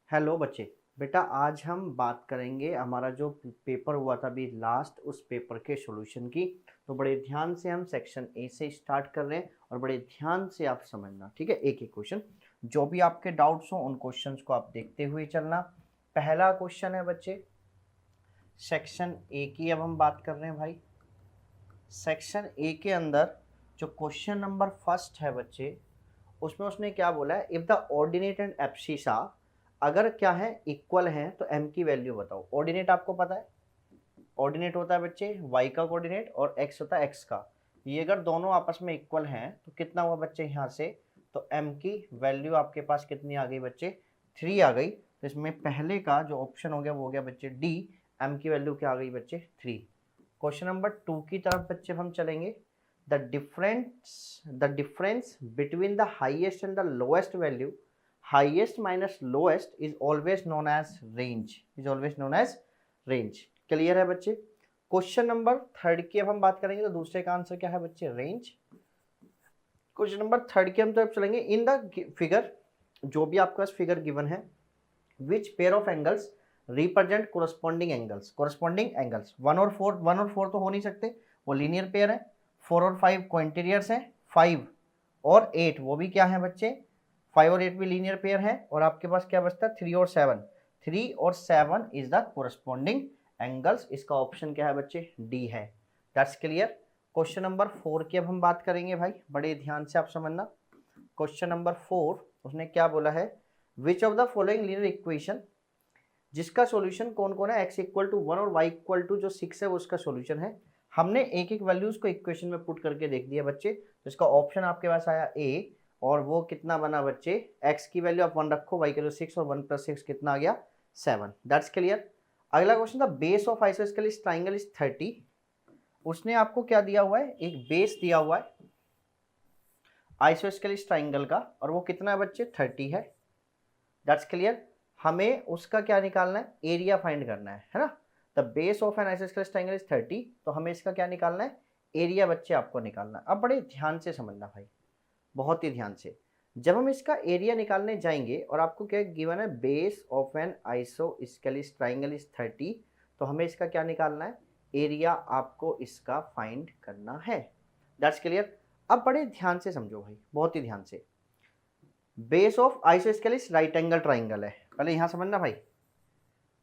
Hello बच्चे। बेटा आज हम बात करेंगे हमारा जो पेपर हुआ था अभी लास्ट, उस पेपर के सॉल्यूशन की। तो बड़े ध्यान से हम सेक्शन ए से स्टार्ट कर रहे हैं और बड़े ध्यान से आप समझना, ठीक है। एक एक क्वेश्चन, जो भी आपके डाउट्स हो उन क्वेश्चंस को आप देखते हुए चलना। पहला क्वेश्चन है बच्चे सेक्शन ए की, अब हम बात कर रहे हैं भाई। सेक्शन ए के अंदर जो क्वेश्चन नंबर फर्स्ट है बच्चे, उसमें उसने क्या बोला है, if the ordinate and abscissa अगर क्या है इक्वल है तो m की वैल्यू बताओ। ऑर्डिनेट आपको पता है, ऑर्डिनेट होता है बच्चे y का कोऑर्डिनेट और x होता है x का। ये अगर दोनों आपस में इक्वल हैं तो कितना हुआ बच्चे यहाँ से, तो m की वैल्यू आपके पास कितनी आ गई बच्चे, 3 आ गई। तो इसमें पहले का जो ऑप्शन हो गया वो हो गया बच्चे डी, m की वैल्यू क्या आ गई बच्चे 3। क्वेश्चन नंबर 2 की तरफ बच्चे हम चलेंगे। The difference between the highest and the lowest value, highest minus lowest is always known as range, is always known as range. Clear है बच्चे। क्वेश्चन नंबर थर्ड की अब हम बात करेंगे, तो दूसरे का आंसर क्या है बच्चे, रेंज। क्वेश्चन नंबर थर्ड की हम तरफ चलेंगे। इन द फिगर, जो भी आपके पास फिगर गिवन है, which pair of angles represent corresponding angles, corresponding angles. One और फोर तो हो नहीं सकते, वो लीनियर पेयर है। 4 और 5 क्वांटिरियर्स हैं। 5 और 8 वो भी क्या है बच्चे, 5 और 8 भी लीनियर पेयर है। और आपके पास क्या बचता है, 3 और 7, 3 और 7 इज द कोरस्पॉन्डिंग एंगल्स। इसका ऑप्शन क्या है बच्चे, डी है। That's clear. क्वेश्चन नंबर 4 की अब हम बात करेंगे भाई, बड़े ध्यान से आप समझना। क्वेश्चन नंबर 4 उसने क्या बोला है, which of the following linear equation, जिसका सॉल्यूशन कौन कौन है, x इक्वल टू 1 और y इक्वल टू जो 6 है वो उसका सॉल्यूशन है। हमने एक एक वैल्यूज को इक्वेशन में पुट करके देख दिया बच्चे। तो इसका ऑप्शन आपके पास आया ए, और वो कितना बना बच्चे, x की वैल्यू आप 1 रखो, y की वैल्यू 6 और 1 + 6 कितना आ गया 7। That's clear. अगला क्वेश्चन था, base of isosceles triangle is 30। उसने आपको क्या दिया हुआ है, एक बेस दिया हुआ है आइसोस्केलिस ट्राइंगल का, और वो कितना है बच्चे 30 है। That's clear. हमें उसका क्या निकालना है, एरिया फाइंड करना है ना। The base of an isosceles triangle is 30, तो हमें इसका क्या निकालना है, एरिया बच्चे आपको निकालना है। अब बड़े ध्यान से समझना भाई, बहुत ही ध्यान से। जब हम इसका एरिया निकालने जाएंगे और आपको क्या गिवन है, base of an isosceles triangle is 30, तो हमें इसका क्या निकालना है, एरिया आपको इसका फाइंड करना है। That's clear. अब बड़े ध्यान से समझो भाई, बहुत ही ध्यान से। Base of isosceles right angle triangle है, पहले यहां समझना भाई,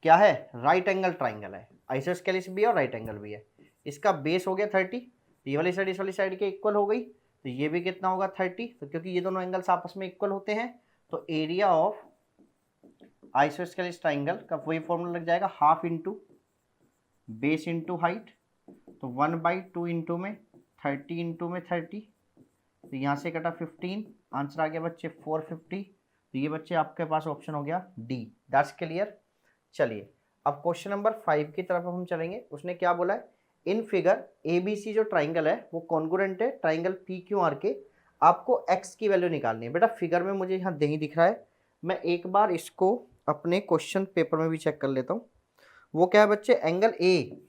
क्या है, राइट एंगल ट्राइंगल है। आइसोस्केलिस भी है और राइट एंगल भी है। इसका बेस हो गया 30, ये वाली साइड इस वाली साइड के इक्वल हो गई, तो ये भी कितना होगा 30। तो क्योंकि ये दोनों एंगल्स आपस में इक्वल होते हैं, तो एरिया ऑफ आइसोस्केलिस ट्राइंगल का वही फॉर्मूला लग जाएगा, half into base into height. तो 1/2 इंटू में 30 इंटू में 30, तो यहाँ से कटा 15, आंसर आ गया बच्चे 450। तो ये बच्चे आपके पास ऑप्शन हो गया डी। That's clear. चलिए अब क्वेश्चन नंबर 5 की तरफ हम चलेंगे। उसने क्या बोला है, इन फिगर एबीसी जो ट्राइंगल है वो कॉन्ग्रुएंट है ट्राइंगल पी क्यू आर के। आपको एक्स की वैल्यू निकालनी है। बेटा फिगर में मुझे यहाँ नहीं दिख रहा है, मैं एक बार इसको अपने क्वेश्चन पेपर में भी चेक कर लेता हूँ। वो क्या है बच्चे, एंगल ए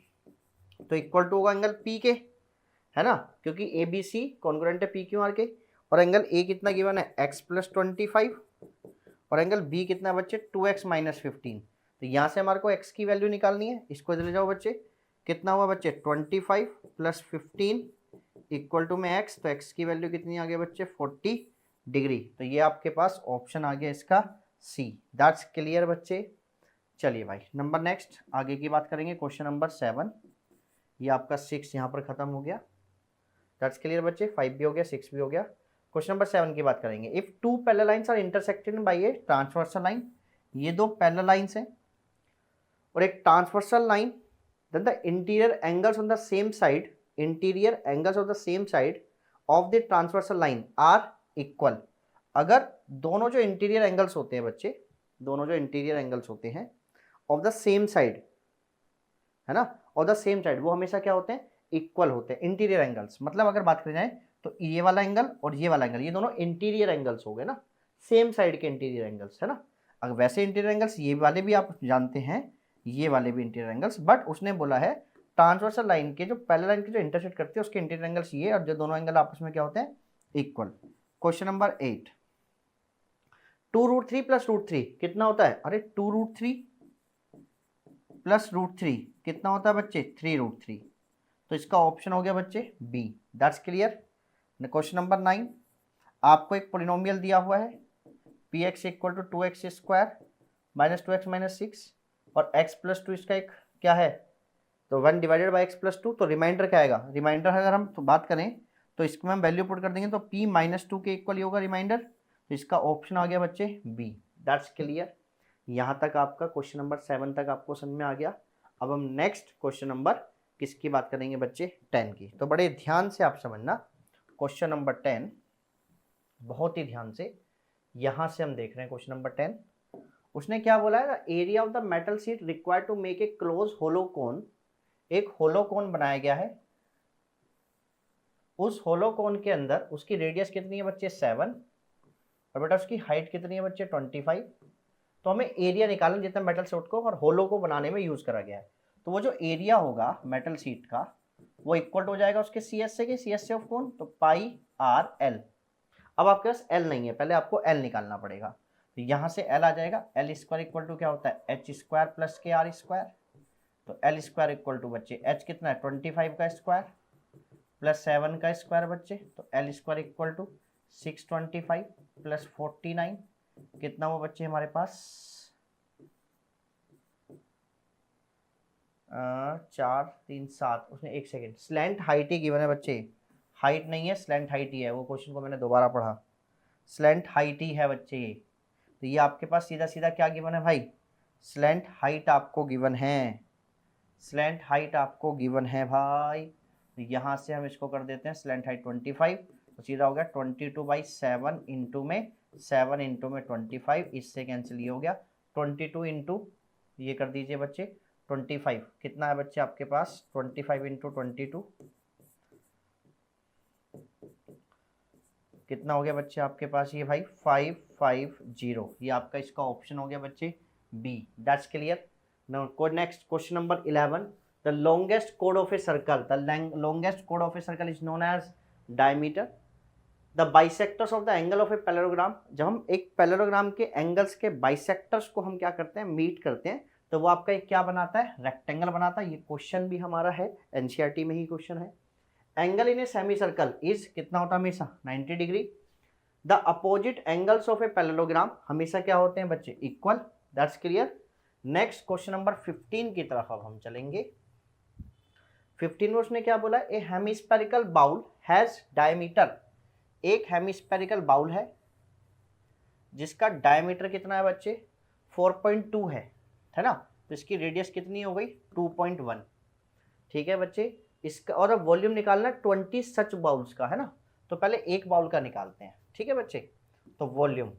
तो इक्वल टू होगा एंगल पी के, है ना, क्योंकि ए बी सी कॉन्ग्रुएंट है पी क्यू आर के। और एंगल ए कितना गिवन है, x + 25, और एंगल बी कितना है बच्चे 2x - 15। तो यहाँ से हमारे को x की वैल्यू निकालनी है। इसको इधर ले जाओ बच्चे, कितना हुआ बच्चे 25 + 15 इक्वल टू में x, तो x की वैल्यू कितनी आ गई बच्चे 40 डिग्री। तो ये आपके पास ऑप्शन आ गया इसका सी। दैट्स क्लियर बच्चे। चलिए भाई नंबर नेक्स्ट आगे की बात करेंगे। क्वेश्चन नंबर 7, ये आपका 6 यहाँ पर खत्म हो गया। दैट्स क्लियर बच्चे, 5 भी हो गया 6 भी हो गया। क्वेश्चन नंबर 7 की बात करेंगे। If two parallel lines are intersected by a transversal line, ये दो पैरेलल लाइंस हैं और एक transversal line, then the interior angles on the same side, interior angles of the same side of the transversal line are equal. अगर दोनों जो interior angles होते हैं बच्चे, दोनों जो इंटीरियर एंगल्स होते हैं ऑफ द सेम साइड, है ना, ऑफ द सेम साइड, वो हमेशा क्या होते हैं, इक्वल होते हैं। इंटीरियर एंगल्स मतलब अगर बात करें जाए तो ये वाला एंगल और ये वाला एंगल, ये दोनों इंटीरियर एंगल्स हो गए ना, सेम साइड के इंटीरियर एंगल्स, है ना। अगर वैसे इंटीरियर एंगल्स ये वाले भी आप जानते हैं, ये वाले भी इंटीरियर एंगल्स, बट उसने बोला है ट्रांसवर्सल लाइन के जो पैरेलल लाइन के जो इंटरसेक्ट करते हैं उसके इंटीरियर एंगल्स ये, और जो दोनों एंगल आपस में क्या होते हैं, इक्वल। क्वेश्चन नंबर 8, 2√3 प्लस √3 कितना होता है? अरे 2√3 प्लस √3 कितना होता है बच्चे? 3√3। तो इसका ऑप्शन हो गया बच्चे B. That's clear. Question number 9, आपको एक पोलिनोमियल दिया हुआ है P X equal to 2x square minus 2x minus 6 और x प्लस 2 इसका एक क्या है? तो 1 डिवाइडेड बाई एक्स प्लस 2। तो रिमाइंडर क्या आएगा? रिमाइंडर अगर हम तो बात करें तो इसको हम वैल्यू पुट कर देंगे तो p माइनस 2 के इक्वल ही होगा रिमाइंडर। तो इसका ऑप्शन आ गया बच्चे बी। That's clear. यहाँ तक आपका क्वेश्चन नंबर 7 तक आपको समझ में आ गया। अब हम नेक्स्ट क्वेश्चन नंबर किसकी बात करेंगे बच्चे? 10 की। तो बड़े ध्यान से आप समझना क्वेश्चन नंबर 10, बहुत ही ध्यान से। यहाँ से हम देख रहे हैं क्वेश्चन नंबर 10। उसने क्या बोला है? Area of the metal sheet required to make a close hollow cone. एक होलो कोन बनाया गया है, उस होलो कोन के अंदर उसकी रेडियस कितनी है बच्चे? 7 और बेटा उसकी हाइट कितनी है बच्चे? 25। तो हमें एरिया निकालना जितना मेटल शीट को और होलो को बनाने में यूज करा गया है। तो वो जो एरिया होगा मेटल शीट का वो इक्वल हो जाएगा उसके सी एस से के, सी एस से ऑफ कौन? तो पाई आर एल। अब आपके पास एल नहीं है, पहले आपको एल निकालना पड़ेगा। तो यहाँ से एल आ जाएगा, एल स्क्वायर इक्वल टू क्या होता है? एच स्क्वायर प्लस के आर स्क्वायर। तो एल स्क्वायर इक्वल टू बच्चे एच कितना है? 25 का स्क्वायर प्लस 7 का स्क्वायर बच्चे। तो L square equal to 625 plus 49 कितना हुआ बच्चे हमारे पास? 4 3 7। उसने एक सेकेंड, स्लैंट हाइट ही गिवन है बच्चे, हाइट नहीं है, स्लैंट हाइट ही है। वो क्वेश्चन को मैंने दोबारा पढ़ा, स्लैंट हाइट ही है बच्चे। तो ये आपके पास सीधा सीधा क्या गिवन है भाई? स्लैंट हाइट आपको गिवन है, स्लैंट हाइट आपको गिवन है भाई। तो यहाँ से हम इसको कर देते हैं स्लैंट हाइट 25। तो सीधा हो गया 22/7 इंटू में 7 इंटू में 25, इससे कैंसिल ये हो गया 22 इंटू ये कर दीजिए बच्चे 25। कितना है बच्चे आपके पास? 25 इंटू 22 कितना हो गया बच्चे आपके पास? ये भाई 550। ये आपका इसका ऑप्शन हो गया बच्चे B. That's clear. Now next question number 11, the longest code of a circle, the longest code of a circle is known as diameter. The bisectors of the angle of a parallelogram, जब हम एक parallelogram के angles के bisectors को हम क्या करते हैं? मीट करते हैं। तो वो आपका एक क्या बनाता है? रेक्टेंगल बनाता है। ये क्वेश्चन भी हमारा है, एनसीईआरटी में ही क्वेश्चन है। Angle in a semi circle is कितना होता है? हमेशा 90 degree. The opposite angles of a parallelogram हमेशा क्या होते हैं बच्चे? Equal. That's clear. Next question number 15 की तरफ अब हम चलेंगे। 15 में उसने क्या बोला? ए हेमिस्फेरिकल बाउल हैज डायमीटर। एक हेमिस्फेरिकल बाउल है जिसका डायमीटर कितना है बच्चे? 4.2 है ना। तो इसकी रेडियस कितनी हो गई? 2.1। ठीक है बच्चे। इसका और अब वॉल्यूम निकालना 20 सच बाउल्स का है ना। तो पहले एक बाउल का निकालते हैं, ठीक है बच्चे। तो वॉल्यूम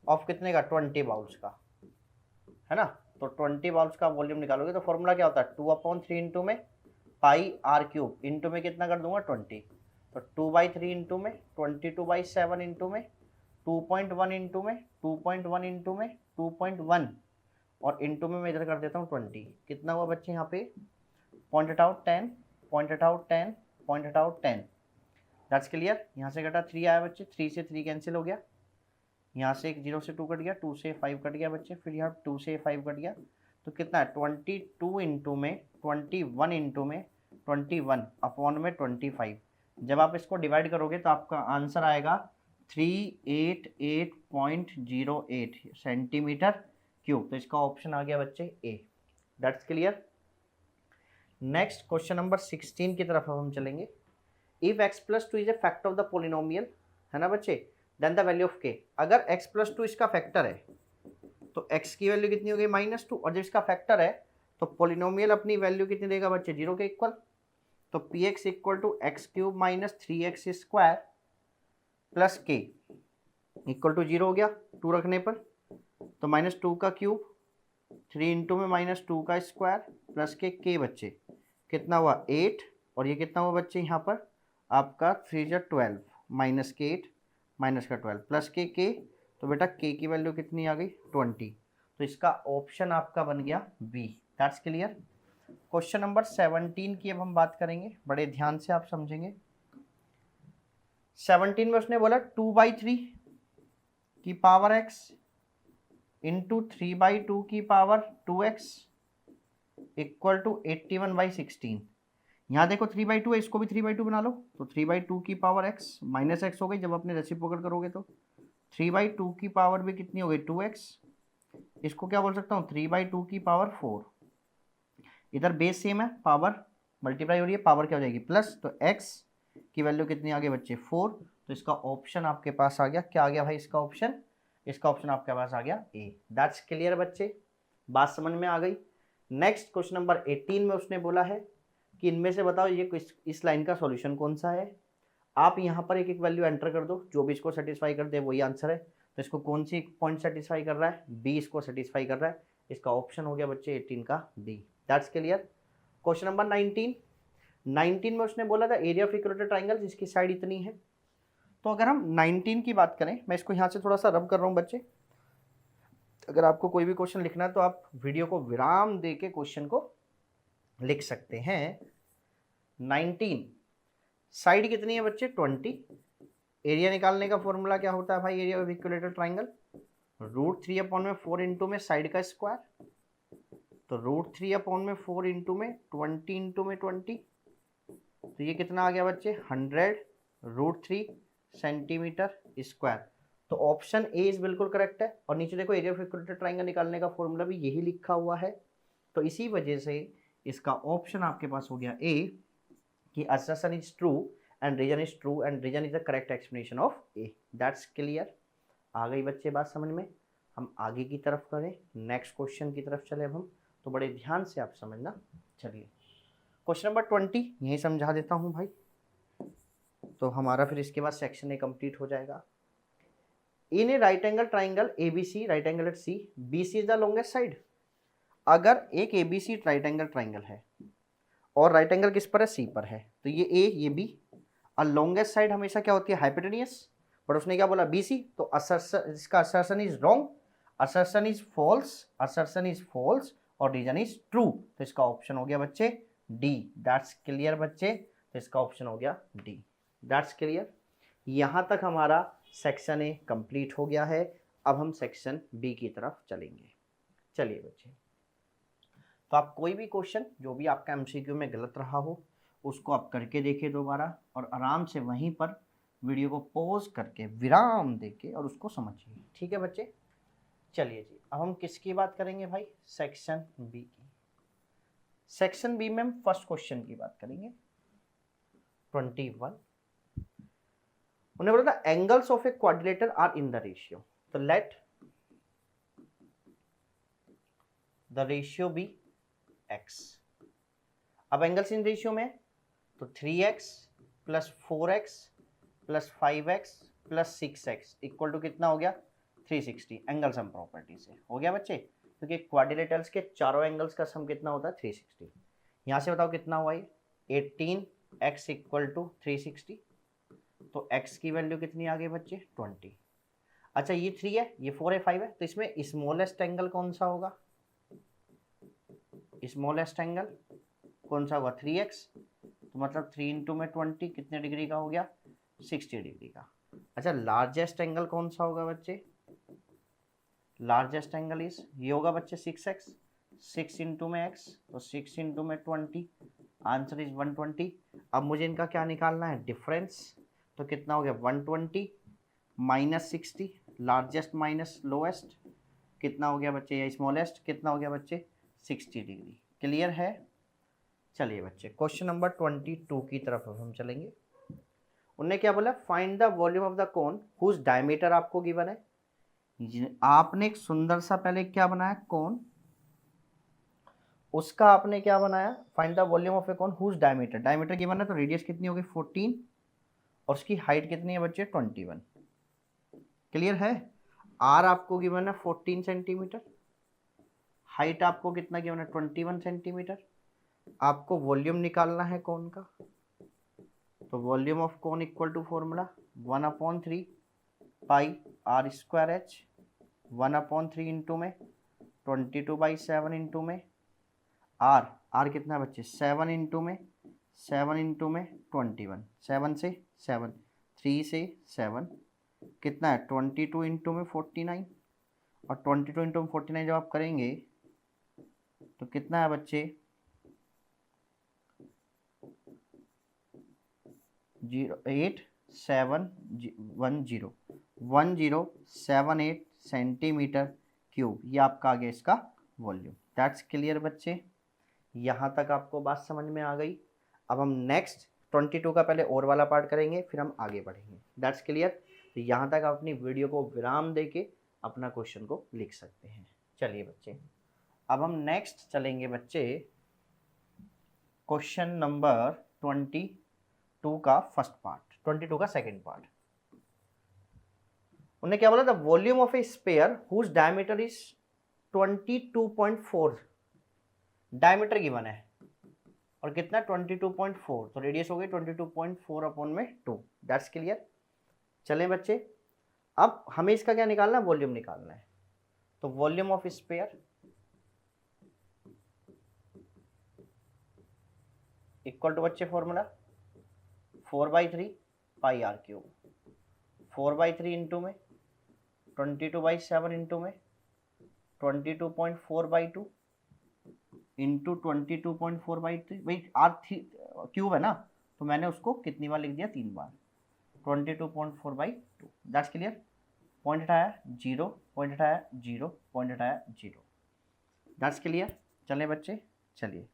ऑफ कितने का? 20 बाउल्स का है ना। तो 20 बाउल्स का वॉल्यूम निकालोगे तो फॉर्मूला क्या होता है? 2/3 इंटू में पाई आर क्यूब इंटू में कितना कर दूंगा? 20। तो 2/3 इंटू में 22/7 इंटू में 2.1 इंटू में 2.1 इंटू में 2.1 और इंटू में मैं इधर कर देता हूँ 20। कितना हुआ बच्चे यहाँ पे? Point it out 10, point it out 10, point it out 10। That's clear. यहाँ से घटा 3 आया बच्चे, 3 से 3 कैंसिल हो गया। यहाँ से एक 0 से 2 कट गया, 2 से 5 कट गया बच्चे, फिर यहाँ 2 से 5 कट गया। तो कितना है? 22 इंटू में 21 इंटू में 21 अपॉन में 25। जब आप इसको डिवाइड करोगे तो आपका आंसर आएगा 388.08 सेंटीमीटर क्यूब। तो इसका ऑप्शन आ गया बच्चे A. That's clear. Next question number 16 की तरफ हम चलेंगे। If x plus 2 is a factor of the polynomial, है ना बच्चे, then the value of k। अगर x प्लस 2 इसका फैक्टर है तो x की वैल्यू कितनी हो गई? -2। और जब इसका फैक्टर है तो पोलिनोमियल अपनी वैल्यू कितनी देगा बच्चे? 0 के इक्वल। तो px equal to x³ minus 3x square plus k equal to 0 हो गया 2 रखने पर। तो -2 का क्यूब 3 इंटू में -2 का स्क्वायर प्लस के बच्चे कितना हुआ? 8। और ये कितना हुआ बच्चे यहाँ पर आपका? 3 × 12 माइनस के 8 माइनस का 12 प्लस के तो बेटा के की वैल्यू कितनी आ गई? 20। तो इसका ऑप्शन आपका बन गया B. That's clear. Question number 17 की अब हम बात करेंगे, बड़े ध्यान से आप समझेंगे। 17 में उसने बोला 2/3 की पावर x इंटू 3/2 की पावर 2x इक्वल टू 81/16। यहाँ देखो 3/2 है, इसको भी 3/2 बना लो, तो 3/2 की पावर x माइनस एक्स हो गई, जब अपने रेसिप्रोकल करोगे तो 3/2 की पावर भी कितनी हो गई 2x, इसको क्या बोल सकता हूँ 3/2 की पावर 4। इधर बेस सेम है, पावर मल्टीप्लाई हो रही है, पावर क्या हो जाएगी प्लस, तो x की वैल्यू कितनी आ गई बच्चे 4। तो इसका ऑप्शन आपके पास आ गया, क्या आ गया भाई इसका ऑप्शन, इसका ऑप्शन आपके पास आ गया ए। दैट्स क्लियर बच्चे, बात समझ में आ गई। नेक्स्ट क्वेश्चन नंबर 18 में उसने बोला है कि इनमें से बताओ ये इस लाइन का सॉल्यूशन कौन सा है। आप यहाँ पर एक एक वैल्यू एंटर कर दो, जो भी इसको सेटिस्फाई कर दे वही आंसर है। तो इसको कौन सी पॉइंट सेटिस्फाई कर रहा है, बी इसको सेटिस्फाई कर रहा है, इसका ऑप्शन हो गया बच्चे 18 का D. That's clear. Question number 19 में उसने बोला था एरिया ऑफ इक्विलेटरल ट्राइंगल जिसकी साइड इतनी है। तो अगर हम 19 की बात करें, मैं इसको यहाँ से थोड़ा सा रब कर रहा हूँ बच्चे, अगर आपको कोई भी क्वेश्चन लिखना है तो आप वीडियो को विराम दे के क्वेश्चन को लिख सकते हैं। 19 साइड कितनी है बच्चे 20। एरिया निकालने का फॉर्मूला क्या होता है भाई area of equilateral triangle, √3/4 into में साइड का स्क्वायर, तो √3/4 इंटू में 20 इंटू में 20, तो ये कितना आ गया बच्चे 100√3 सेंटीमीटर स्क्वायर। तो ऑप्शन ए इज बिल्कुल करेक्ट है। और नीचे देखो एरिया ऑफ इक्विलेटरल ट्राइंगल निकालने का फॉर्मूला भी यही लिखा हुआ है, तो इसी वजह से इसका ऑप्शन आपके पास हो गया ए कि assertion is true and reason is true and reason is the correct explanation of A. That's clear। आ गई बच्चे बात समझ में। हम आगे की तरफ करें, नेक्स्ट क्वेश्चन की तरफ चले अब हम, तो बड़े ध्यान से आप समझना। चलिए क्वेश्चन नंबर 20 यही समझा देता हूँ भाई, तो हमारा फिर इसके बाद सेक्शन ए कंप्लीट हो जाएगा। In a right angle triangle ABC, right angle at C, BC is the longest side. अगर एक ABC राइट एंगल ट्राइंगल है और राइट एंगल किस पर है सी पर है, तो ये ए ये बी, और लॉन्गेस्ट साइड हमेशा क्या होती है हाइपोटेनियस, पर उसने क्या बोला बीसी, तो असर्शन, इसका assertion is wrong, assertion is false, assertion is false और रीजन इज ट्रू। तो इसका ऑप्शन हो गया बच्चे डी। दैट्स क्लियर बच्चे, तो इसका ऑप्शन हो गया डी। That's clear. यहाँ तक हमारा सेक्शन ए कंप्लीट हो गया है। अब हम सेक्शन बी की तरफ चलेंगे। चलिए बच्चे, तो आप कोई भी क्वेश्चन जो भी आपका एमसीक्यू में गलत रहा हो उसको आप करके देखिए दोबारा, और आराम से वहीं पर वीडियो को पॉज करके विराम देके और उसको समझिए। ठीक है बच्चे। चलिए जी, अब हम किसकी बात करेंगे भाई, सेक्शन बी की। सेक्शन बी में हम फर्स्ट क्वेश्चन की बात करेंगे 21। उन्हें बोला था angles of a quadrilateral are in the ratio, तो let the ratio be x। अब एंगल्स इन रेशियो में तो 3x plus 4x plus 5x plus 6x equal to कितना हो गया 360। एंगल सम प्रॉपर्टी से हो गया बच्चे, क्योंकि क्वाड्रिलेटरल्स के चारों एंगल्स का सम कितना होता है 360। यहाँ से बताओ कितना हुआ ये 18x इक्वल टू 360, तो x की वैल्यू कितनी आ गई बच्चे 20। अच्छा ये 3 है, ये 4 है, 5 है, तो इसमें स्मॉलेस्ट एंगल कौन सा होगा, स्मॉलेस्ट एंगल कौन सा होगा 3x, तो मतलब 3 इंटू में 20 कितने डिग्री का हो गया 60 डिग्री का। अच्छा लार्जेस्ट एंगल कौन सा होगा बच्चे, लार्जेस्ट एंगल इज ये होगा बच्चे 6x, 6 इंटू में x, तो 6 इंटू में 20, आंसर इज 120। अब मुझे इनका क्या निकालना है डिफरेंस, तो कितना हो गया 120 माइनस 60, लार्जेस्ट माइनस लोएस्ट कितना हो गया बच्चे, या स्मॉलेस्ट कितना हो गया बच्चे 60 डिग्री। क्लियर है। चलिए बच्चे क्वेश्चन नंबर 22 की तरफ हम चलेंगे। उन्होंने क्या बोला find the volume of the cone whose diameter आपको गिवन है। आपने एक सुंदर सा पहले क्या बनाया कोन, उसका आपने क्या बनाया find the volume of a cone whose diameter, diameter given है तो रेडियस कितनी होगी 14 और उसकी हाइट कितनी है बच्चे 21। क्लियर है। आर आपको गिवन है 14 सेंटीमीटर, हाइट आपको कितना गिवन है 21 सेंटीमीटर। आपको वॉल्यूम निकालना है कोन का, तो volume of cone equal to formula 1/3 pi r square h, 1/3 into में 22/7 इंटू में आर कितना बच्चे 7 इंटू में 7 इंटू में 21, 7 से 7, 3 से 7, कितना है 22 इंटू में 49, और 22 इंटू में 49 जब आप करेंगे तो कितना है बच्चे 08710 सेंटीमीटर क्यूब, ये आपका आ गया इसका वॉल्यूम। दैट्स क्लियर बच्चे, यहाँ तक आपको बात समझ में आ गई। अब हम नेक्स्ट 22 का पहले और वाला पार्ट करेंगे, फिर हम आगे बढ़ेंगे। That's clear. तो यहाँ तक आप अपनी वीडियो को विराम देके अपना क्वेश्चन को लिख सकते हैं। चलिए बच्चे, अब हम नेक्स्ट चलेंगे बच्चे क्वेश्चन नंबर 22 का फर्स्ट पार्ट, 22 का सेकंड पार्ट। उन्होंने क्या बोला, the volume of a sphere whose diameter is 22.4, diameter given है और कितना 22.4, तो रेडियस हो गई 22.4 अपॉन में 2। That's clear. चलें बच्चे, अब हमें इसका क्या निकालना है, वॉल्यूम निकालना है। तो volume of sphere equal to बच्चे formula 4/3 pi r cube, 4/3 into में 22/7 इंटू में 22.4/2 इंटू 22.4/3, भाई आर क्यूब है ना, तो मैंने उसको कितनी बार लिख दिया, 3 बार, 22.4/2। That's clear. पॉइंट हटाया 0, पॉइंट हटाया 0, पॉइंट हटाया 0। That's clear. चले बच्चे, चलिए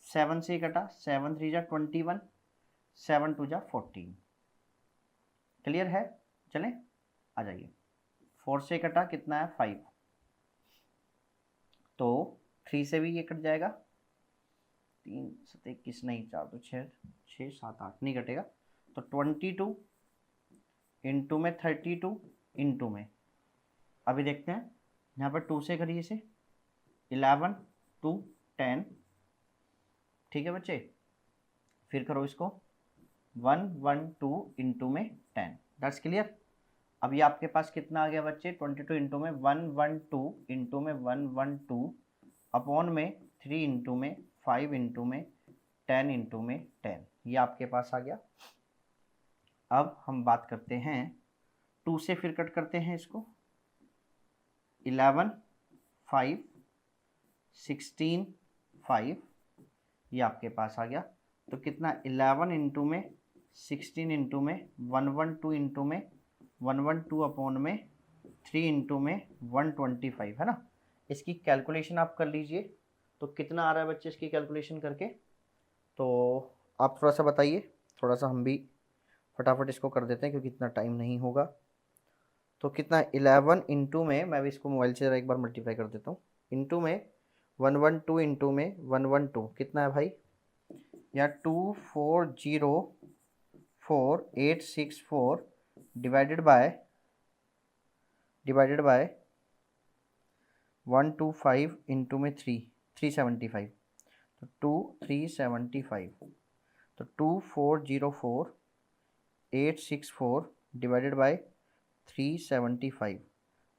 7 से कटा, 7 3 जा 21, 7 2 जा 14। क्लियर है। चलें आ जाइए, 4 से कटा कितना है 5, तो 3 से भी ये कट जाएगा, 3 7 21 नहीं, 4 तो 6 6 7 8 नहीं कटेगा, तो 22 इंटू में 32 इंटू में, अभी देखते हैं यहाँ पर 2 से करिए इसे, 11 2 10, ठीक है बच्चे। फिर करो इसको 112 इंटू में 10। That's clear. अभी आपके पास कितना आ गया बच्चे, 22 इंटू में 112 इंटू में 112 अपॉन में 3 इंटू में 5 इंटू में 10 इंटू में 10, ये आपके पास आ गया। अब हम बात करते हैं 2 से, फिर कट करते हैं इसको, 11 5 16 5, ये आपके पास आ गया। तो कितना 11 इंटू में 16 इंटू में 112 इंटू में 112 अपॉन में 3 इंटू में 125 है ना। इसकी कैलकुलेशन आप कर लीजिए, तो कितना आ रहा है बच्चे इसकी कैलकुलेशन करके, तो आप थोड़ा सा बताइए, थोड़ा सा हम भी फटाफट इसको कर देते हैं क्योंकि इतना टाइम नहीं होगा। तो कितना 11 इंटू में, मैं भी इसको मोबाइल से ज़रा एक बार मल्टीप्लाई कर देता हूँ, इंटू में 112 इंटू में 112 कितना है भाई, या 240864 डिवाइडेड बाय 125 इंटू में 375, तो 375, तो 2404864 divided by 375,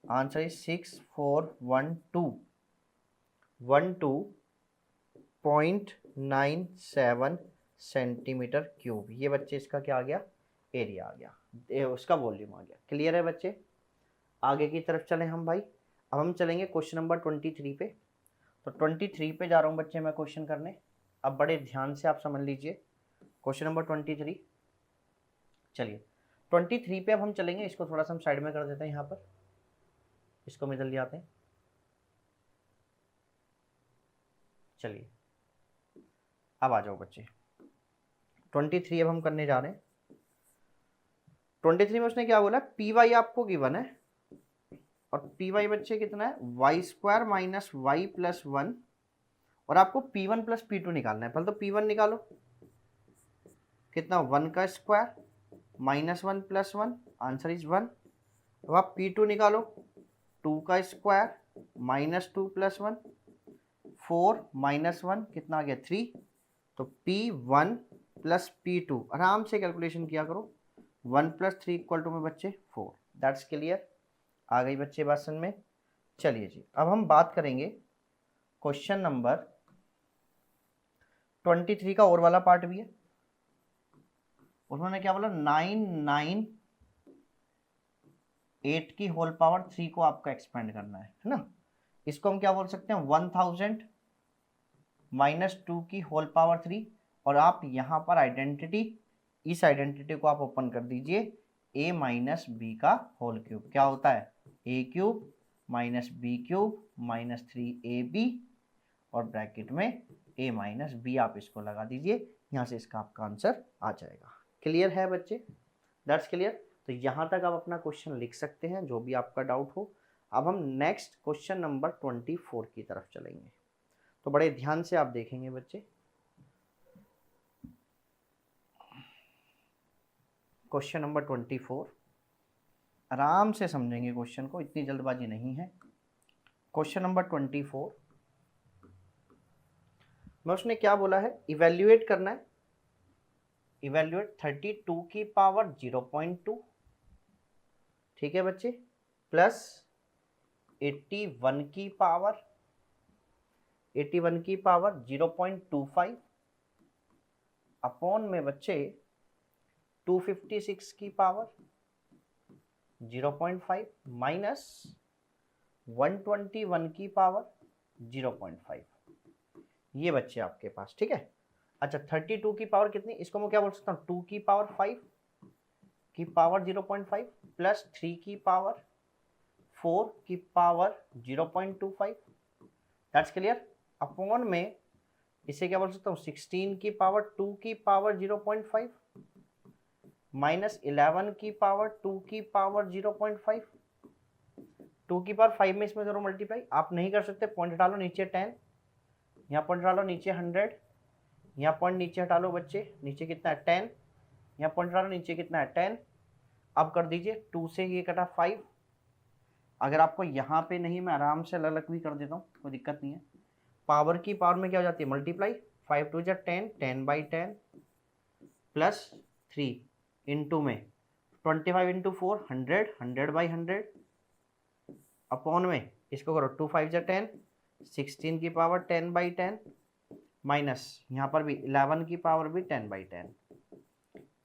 answer is 6412.97 centimetre cube. ये बच्चे इसका क्या आ गया, एरिया आ गया, उसका वॉल्यूम आ गया। क्लियर है बच्चे। आगे की तरफ चलें हम भाई, अब हम चलेंगे क्वेश्चन नंबर 23 पे। तो 23 पे जा रहा हूँ बच्चे मैं क्वेश्चन करने। अब बड़े ध्यान से आप समझ लीजिए क्वेश्चन नंबर 23। चलिए 23 पे अब हम चलेंगे, इसको थोड़ा सा हम साइड में कर देते हैं, यहाँ पर इसको मिडल ले आते हैं। चलिए अब आ जाओ बच्चे, 23 अब हम करने जा रहे हैं। 23 में उसने क्या बोला, पी वाई आपको गिवन है, और पी वाई बच्चे कितना है, Y square minus Y plus 1, और आपको P1 प्लस P2 निकालना है। पहले तो P1 निकालो, कितना 1 का square minus 1 plus 1, answer is 1। अब आप P2 निकालो, 2 का स्क्वायर माइनस 2 प्लस 1, 4 माइनस 1 कितना आ गया 3, तो P1 प्लस P2, आराम से कैलकुलेशन किया करो, 1 प्लस 3 इक्वल टू में बच्चे 4। That's clear. आ गई बच्चे बात समझ में। चलिए जी, अब हम बात करेंगे क्वेश्चन नंबर 23 का और वाला पार्ट भी है। उन्होंने क्या बोला, 9 9 8 की होल पावर 3 को आपको एक्सपेंड करना है ना। इसको हम क्या बोल सकते हैं, 1000 माइनस 2 की होल पावर 3, और आप यहाँ पर आइडेंटिटी, इस आइडेंटिटी को आप ओपन कर दीजिए, a माइनस बी का होल क्यूब क्या होता है, a cube minus B cube minus 3ab, और ब्रैकेट में a माइनस बी आप इसको लगा दीजिए, यहाँ से इसका आपका आंसर आ जाएगा। क्लियर है बच्चे, दैट्स क्लियर। तो यहाँ तक आप अपना क्वेश्चन लिख सकते हैं जो भी आपका डाउट हो। अब हम नेक्स्ट क्वेश्चन नंबर 24 की तरफ चलेंगे, तो बड़े ध्यान से आप देखेंगे बच्चे। क्वेश्चन नंबर 24, आराम से समझेंगे क्वेश्चन को, इतनी जल्दबाजी नहीं है। क्वेश्चन नंबर 24 में उसने क्या बोला है, इवेल्युएट करना है, इवेल्युएट 32 की पावर 0.2, ठीक है बच्चे, प्लस 81 की पावर 0.25 अपॉन में बच्चे 256 की पावर 0.5 माइनस 121 की पावर 0.5, ये बच्चे आपके पास, ठीक है। अच्छा 32 की पावर कितनी, इसको मैं क्या बोल सकता हूँ, 2 की पावर 5 की पावर 0.5 प्लस 3 की पावर 4 की पावर 0.25, दैट्स क्लियर, अपॉन में इसे क्या बोल सकता हूँ, 16 की पावर 2 की पावर 0.5 माइनस 11 की पावर 2 की पावर 0.5, 2 की पावर 5 में इसमें जरूर मल्टीप्लाई, आप नहीं कर सकते, पॉइंट हटा लो, नीचे 10, यहाँ पॉइंट हटा लो, नीचे 100, यहाँ पॉइंट नीचे हटा लो बच्चे, नीचे कितना है 10, यहाँ पॉइंट हटा लो, नीचे कितना है 10, अब कर दीजिए 2 से ये कटा 5, अगर आपको यहाँ पे नहीं, मैं आराम से अलग अलग भी कर देता हूँ, कोई दिक्कत नहीं है। पावर की पावर में क्या हो जाती है, मल्टीप्लाई, 5 2 जा 10, 10/10 प्लस 3 इंटू में 25 इंटू 4 100, 100/100 अपॉन में इसको करो 2 5 जा 10, 16 की पावर 10/10 माइनस यहाँ पर भी 11 की पावर भी 10/10,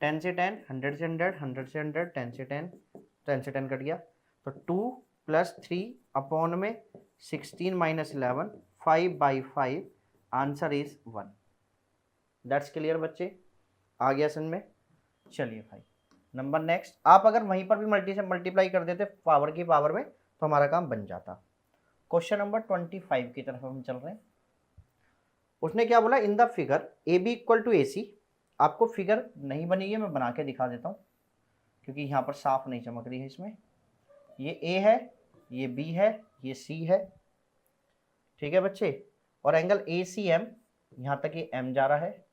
10 से 10, 100 से 100, 100 से 100, 10 से 10, 10 से 10 कट गया, तो 2 प्लस 3 अपॉन में 16 minus 11, 5/5, answer is 1, that's clear बच्चे, आ गया समझ में। चलिए भाई नंबर नेक्स्ट, आप अगर वहीं पर भी मल्टीप्लाई कर देते पावर की पावर में तो हमारा काम बन जाता। क्वेश्चन नंबर 25 की तरफ हम चल रहे हैं। उसने क्या बोला, in the figure A B equal to A C, आपको फिगर नहीं बनी है, मैं बना के दिखा देता हूँ क्योंकि यहाँ पर साफ नहीं चमक रही है, इसमें ये ए है, ये बी है, ये सी है, ठीक है बच्चे, और एंगल ए सी एम, यहाँ तक ये एम जा रहा है,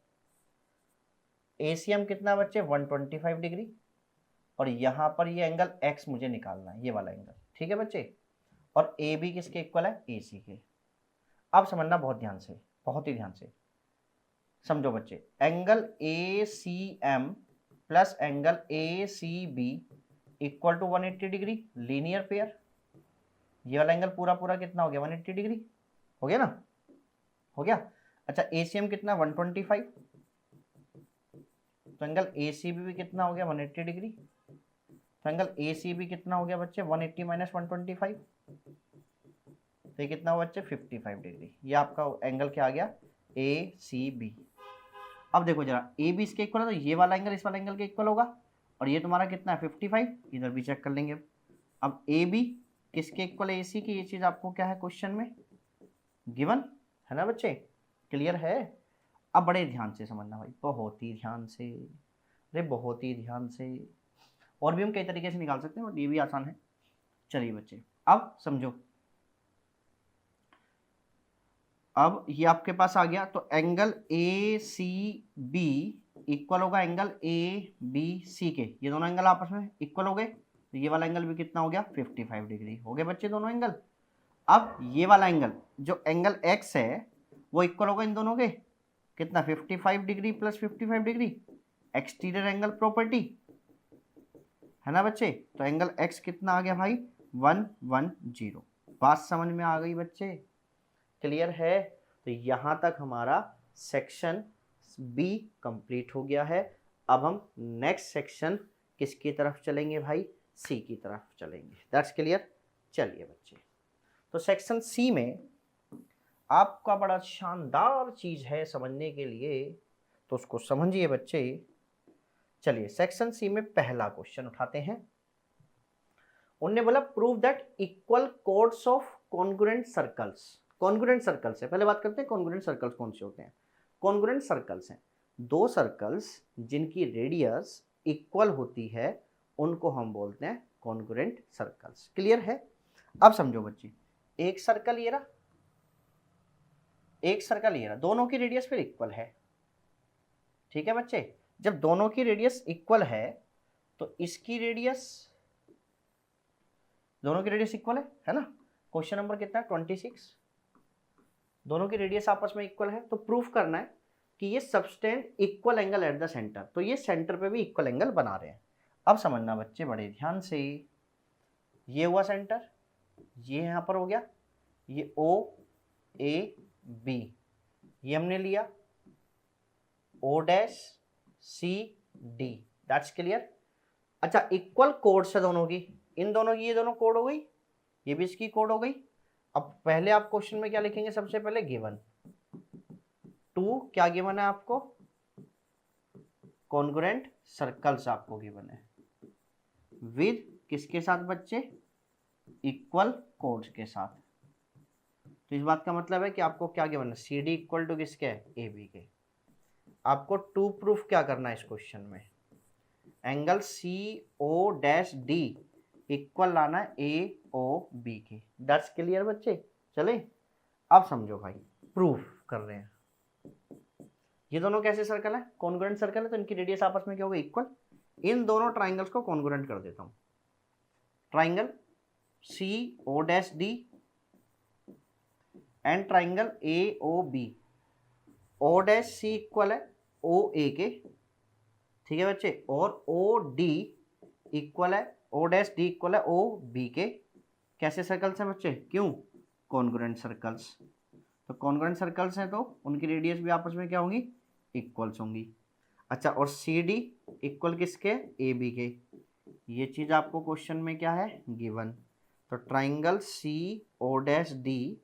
ए सी एम कितना बच्चे 125 डिग्री, और यहाँ पर ये एंगल एक्स मुझे निकालना है, ये वाला एंगल, ठीक है बच्चे, और ए बी किसके इक्वल है, ए सी के। अब समझना बहुत ध्यान से, बहुत ही ध्यान से समझो बच्चे, angle A C M plus angle A C B equal to 180 degree, linear pair, ये वाला एंगल पूरा पूरा कितना हो गया 180 डिग्री, हो गया ना, हो गया। अच्छा ए सी एम कितना 125, तो एंगल ए सी बी भी कितना हो गया 180 डिग्री, तो एंगल ए सी बी कितना हो गया बच्चे 180 माइनस 125, तो ये कितना हुआ बच्चे 55 डिग्री, ये आपका एंगल क्या आ गया ए सी बी। अब देखो जरा, ए बी इसके इक्वल है तो ये वाला एंगल इस वाला एंगल के इक्वल होगा, और ये तुम्हारा कितना है 55, इधर भी चेक कर लेंगे। अब ए बी किसके इक्वल है ए सी की, ये चीज़ आपको क्या है क्वेश्चन में गिवन है ना बच्चे, क्लियर है। अब बड़े ध्यान से समझना भाई, बहुत ही ध्यान से, अरे बहुत ही ध्यान से, और भी हम कई तरीके से निकाल सकते हैं बट ये भी आसान है। चलिए बच्चे अब समझो, अब ये आपके पास आ गया, तो angle A C B equal होगा एंगल ए बी सी के, ये दोनों एंगल आपस में इक्वल हो गए, तो ये वाला एंगल भी कितना हो गया 55 डिग्री, हो गए बच्चे दोनों एंगल। अब ये वाला एंगल जो एंगल एक्स है वो इक्वल होगा इन दोनों के, कितना 55 degree plus 55 degree, exterior angle property है ना बच्चे, तो एंगल एक्स कितना आ गया भाई 110, बात समझ में आ गई बच्चे, क्लियर है। तो यहाँ तक हमारा सेक्शन बी कंप्लीट हो गया है। अब हम नेक्स्ट सेक्शन किसकी तरफ चलेंगे भाई, सी की तरफ चलेंगे। That's clear. चलिए बच्चे, तो सेक्शन सी में आपका बड़ा शानदार चीज है समझने के लिए, तो उसको समझिए बच्चे। चलिए सेक्शन सी में पहला क्वेश्चन उठाते हैं। उन्होंने बोला prove that equal codes of congruent circles. Congruent circles है, पहले बात करते हैं कॉन्ग्रुएंट सर्कल्स कौन से होते हैं। कॉन्ग्रुएंट सर्कल्स हैं दो सर्कल्स जिनकी रेडियस इक्वल होती है, उनको हम बोलते हैं कॉन्ग्रुएंट सर्कल्स। क्लियर है। अब समझो बच्चे, एक सर्कल ये रहा, एक सर्कल ये रहा, दोनों की रेडियस फिर इक्वल है। ठीक है बच्चे, जब दोनों की रेडियस इक्वल है तो इसकी रेडियस, दोनों की रेडियस इक्वल है ना। क्वेश्चन नंबर कितना है 26। दोनों की रेडियस आपस में इक्वल है, तो प्रूफ करना है कि ये subtend equal angle at the centre, तो ये सेंटर पे भी इक्वल एंगल बना रहे हैं। अब समझना बच्चे बड़े ध्यान से, ये हुआ सेंटर, ये यहां पर हो गया, ये ओ ए बी, ये हमने लिया O dash C D. That's clear. अच्छा, इक्वल कोड्स है दोनों की, इन दोनों की ये दोनों कोड हो गई, ये भी इसकी कोड हो गई। अब पहले आप क्वेश्चन में क्या लिखेंगे, सबसे पहले गिवन टू, क्या गिवन है आपको, कॉन्ग्रुएंट सर्कल्स आपको गिवन है, विद किसके साथ बच्चे, इक्वल कोड्स के साथ। तो इस बात का मतलब है कि आपको क्या गिवन है, सी डी इक्वल टू किसके है, ए बी के। आपको टू प्रूफ क्या करना है इस क्वेश्चन में, angle C O dash D equal लाना है ए ओ बी के। दैट्स क्लियर बच्चे। चले अब समझो भाई, प्रूफ कर रहे हैं। ये दोनों कैसे सर्कल है, कॉन्ग्रुएंट सर्कल है, तो इनकी रेडियस आपस में क्या होगी, इक्वल। इन दोनों ट्राइंगल्स को कॉन्ग्रुएंट कर देता हूं। Triangle C O dash D and triangle A O B. O dash C equal है ओ ए के, ठीक है बच्चे, और ओ डी इक्वल है, ओ डैश डी इक्वल है ओ बी के। कैसे सर्कल्स हैं बच्चे, क्यों, कॉन्ग्रुएंट सर्कल्स। तो कॉन्ग्रुएंट सर्कल्स हैं तो उनकी रेडियस भी आपस में क्या होंगी, इक्वल्स होंगी। अच्छा, और सी डी इक्वल किसके, ए बी के। ये चीज आपको क्वेश्चन में क्या है, गिवन। तो triangle C O dash D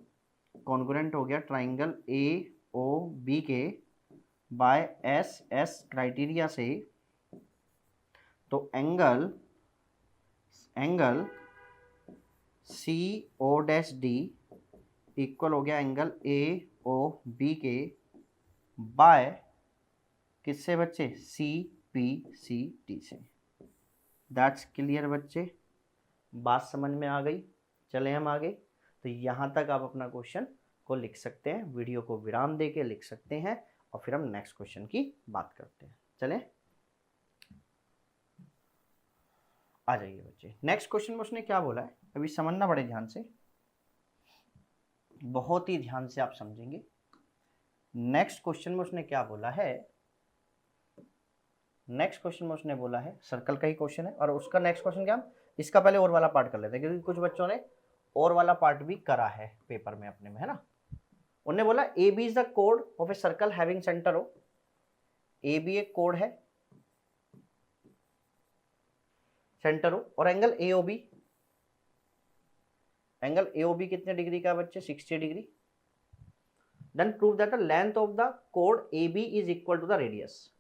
congruent हो गया ट्राइंगल ए ओ बी के बाय एस एस क्राइटेरिया से। तो angle C O dash D equal हो गया एंगल ए ओ बी के बाय किससे बच्चे, सी पी सी टी से। दैट्स क्लियर बच्चे, बात समझ में आ गई। चले हम आगे। तो यहाँ तक आप अपना क्वेश्चन को लिख सकते हैं, वीडियो को विराम दे के लिख सकते हैं, और फिर हम नेक्स्ट क्वेश्चन की बात करते हैं। चलें आ जाइए बच्चे। नेक्स्ट क्वेश्चन में उसने क्या बोला है, अभी समझना बड़े ध्यान से, बहुत ही ध्यान से आप समझेंगे। नेक्स्ट क्वेश्चन में उसने क्या बोला है, नेक्स्ट क्वेश्चन में उसने बोला है, सर्कल का ही क्वेश्चन है, और उसका नेक्स्ट क्वेश्चन क्या, इसका पहले और वाला पार्ट कर लेते हैं, क्योंकि कुछ बच्चों ने और वाला पार्ट भी करा है पेपर में अपने में, है ना। उन्होंने बोला ए बी इज द कोड of a circle having centre O. A B एक कोड है, सेंटर हो, और angle A O B, angle A O B कितने डिग्री का है बच्चे, 60 degree. Then prove that the length of the कोड A B is equal to the radius.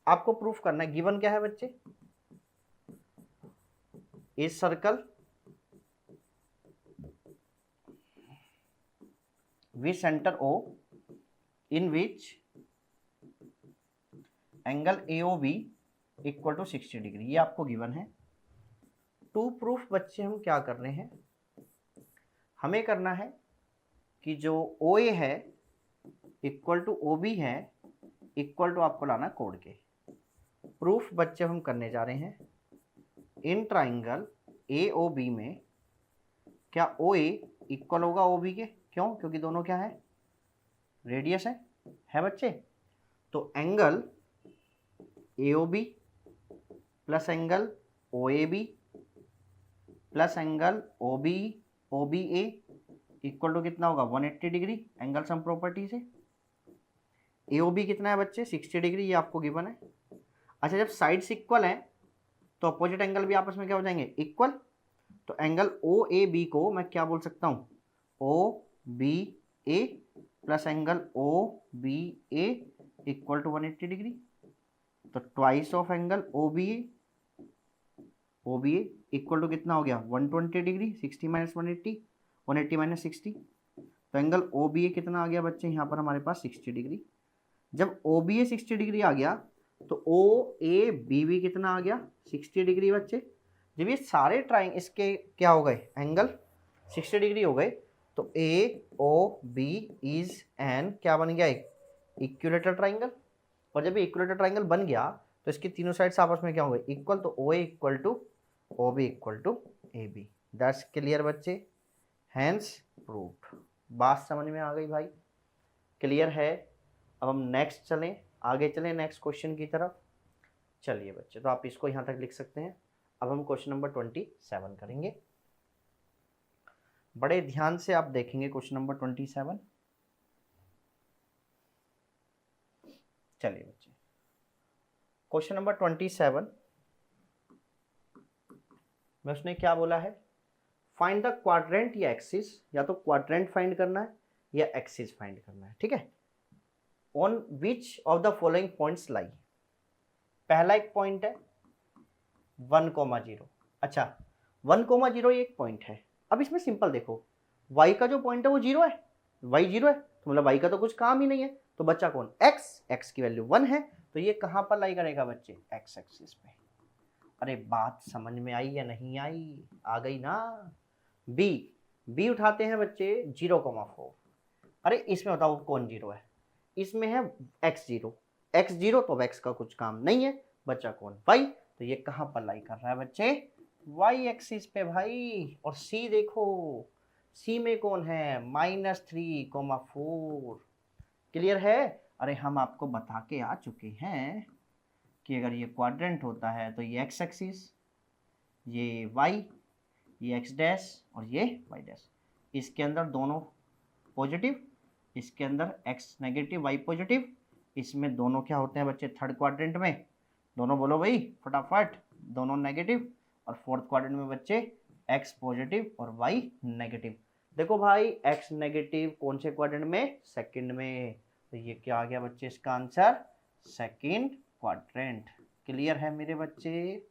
आपको प्रूफ करना है, गिवन क्या है बच्चे, इस circle with centre O in which angle A O B equal to 60 degree, ये आपको गिवन है। टू प्रूफ बच्चे हम क्या कर रहे हैं, हमें करना है कि जो ओ ए है इक्वल टू ओ बी है, इक्वल टू आपको लाना कोड के। प्रूफ बच्चे हम करने जा रहे हैं, इन ट्राइंगल ए ओ बी में क्या ओ ए इक्वल होगा ओ बी के, क्यों, क्योंकि दोनों क्या है, रेडियस है बच्चे। तो angle A O B plus angle O A B plus angle O B A equal to कितना होगा, 180 डिग्री, एंगल सम प्रॉपर्टी से। ए ओ बी कितना है बच्चे, 60 डिग्री, ये आपको गिवन है। अच्छा, जब साइड्स इक्वल हैं तो अपोजिट एंगल भी आपस में क्या हो जाएंगे, इक्वल। तो एंगल ओ ए बी को मैं क्या बोल सकता हूँ, O B A plus angle O B A equal to 180 degree. तो twice of angle O B A equal to कितना हो गया, 120 डिग्री। 60 माइनस 180, 180 माइनस 60, तो एंगल ओ बी ए कितना आ गया बच्चे, यहाँ पर हमारे पास 60 डिग्री। जब ओ बी ए 60 डिग्री आ गया तो ओ ए बी बी कितना आ गया, 60 डिग्री बच्चे। जब ये सारे ट्राइंगल इसके क्या हो गए, एंगल 60 डिग्री हो गए, तो ए ओ बी इज एन क्या बन गया, एक इक्विलेटरल ट्राइंगल। और जब ये इक्विलेटरल ट्राइंगल बन गया तो इसकी तीनों साइड्स आपस में क्या हो गए, इक्वल। तो O A equal to O B equal to A B. That's clear बच्चे, हैंस प्रूव्ड। बात समझ में आ गई भाई, क्लियर है। अब हम नेक्स्ट चलें, आगे चलें नेक्स्ट क्वेश्चन की तरफ। चलिए बच्चे, तो आप इसको यहाँ तक लिख सकते हैं। अब हम क्वेश्चन नंबर 27 करेंगे। बड़े ध्यान से आप देखेंगे क्वेश्चन नंबर 27। चलिए बच्चे, क्वेश्चन नंबर 27 में उसने क्या बोला है, फाइंड द क्वाड्रेंट या एक्सिस, या तो क्वाड्रेंट फाइंड करना है या एक्सिस फाइंड करना है, ठीक है। On which of the following points लाई। पहला एक पॉइंट है 1,0। अच्छा 1,0 एक पॉइंट है। अब इसमें सिंपल देखो, y का जो पॉइंट है वो 0 है, y 0 है, तो मतलब y का तो कुछ काम ही नहीं है। तो बच्चा कौन, x की वैल्यू 1 है, तो ये कहाँ पर लाई करेगा बच्चे, x एक्सिस पे। अरे बात समझ में आई या नहीं आई, आ गई ना। b उठाते हैं बच्चे 0,4। अरे इसमें बताओ कौन 0 है, इसमें है x0 तो x का कुछ काम नहीं है, बच्चा कौन, y। तो ये कहाँ पर लाई कर रहा है बच्चे, y एक्सिस पे भाई। और c देखो, c में कौन है, -3,4। क्लियर है। अरे हम आपको बता के आ चुके हैं कि अगर ये क्वाड्रेंट होता है तो ये x एक्सिस, ये y, ये x डैश और ये y डैश, इसके अंदर दोनों पॉजिटिव, इसके अंदर x नेगेटिव y पॉजिटिव, इसमें दोनों क्या होते हैं बच्चे, थर्ड क्वाड्रेंट में दोनों बोलो भाई फटाफट, दोनों नेगेटिव। और फोर्थ क्वाड्रेंट में बच्चे x पॉजिटिव और y नेगेटिव। देखो भाई x नेगेटिव कौन से क्वाड्रेंट में, सेकंड में। तो ये क्या आ गया बच्चे, इसका आंसर सेकंड क्वाड्रेंट। क्लियर है मेरे बच्चे।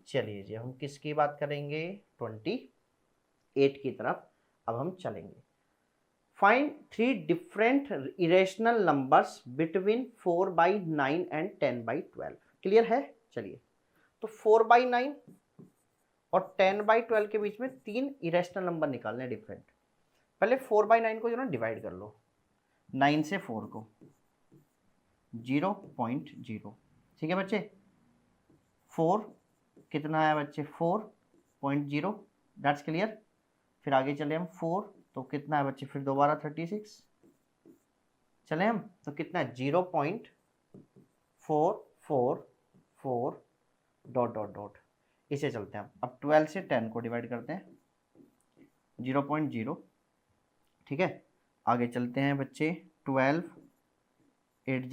चलिए जी, हम किसकी बात करेंगे, 28 की तरफ अब हम चलेंगे। Find 3 different irrational numbers between 4/9 and 10/12। Clear है। चलिए, तो 4/9 और 10/12 के बीच में 3 इरेशनल नंबर निकालने डिफरेंट। पहले 4/9 को जो ना डिवाइड कर लो, 9 से 4 को 0.0, ठीक है बच्चे। 4 कितना आया बच्चे, 4.0, दैट्स क्लियर। फिर आगे चले हम 4 तो कितना है बच्चे, फिर दोबारा 36 चले हम तो कितना है 0.444 डॉट डॉट डॉट। इसे चलते हैं अब 12 से 10 को डिवाइड करते हैं 0.0, ठीक है। आगे चलते हैं बच्चे 12 8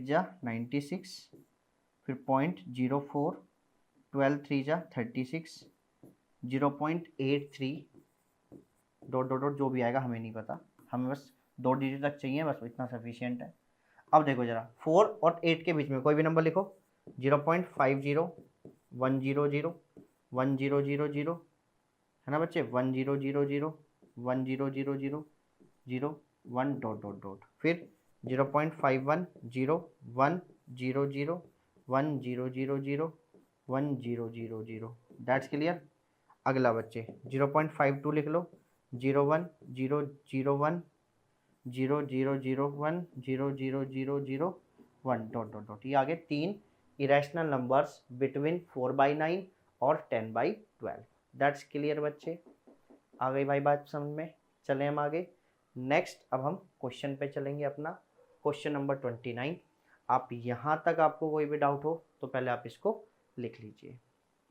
जा 96, फिर 0.04, 12 3 जा 36, 0.83 डॉट डॉट डॉट, जो भी आएगा हमें नहीं पता, हमें बस 2 डिजिट तक चाहिए, बस इतना सफिशियंट है। अब देखो जरा 4 और 8 के बीच में कोई भी नंबर लिखो, 0.50, 100, 1000, है ना बच्चे, 1000, 1000, 01 डॉट डॉट डॉट, फिर 0.51, 0 1 0 0 1 0 0 0 1 0 0 0, दैट्स क्लियर। अगला बच्चे 0.52 लिख लो, 01 0 0 1 0 0 0 1 0 0 0 0 1 डॉट डॉट डॉट। ये आगे 3 इरेशनल नंबर्स बिटवीन 4/9 और 10/12, दैट्स क्लियर बच्चे। आ गई भाई बात समझ में। चलें हम आगे नेक्स्ट, अब हम क्वेश्चन पे चलेंगे अपना, क्वेश्चन नंबर 29। आप यहाँ तक आपको कोई भी डाउट हो तो पहले आप इसको लिख लीजिए,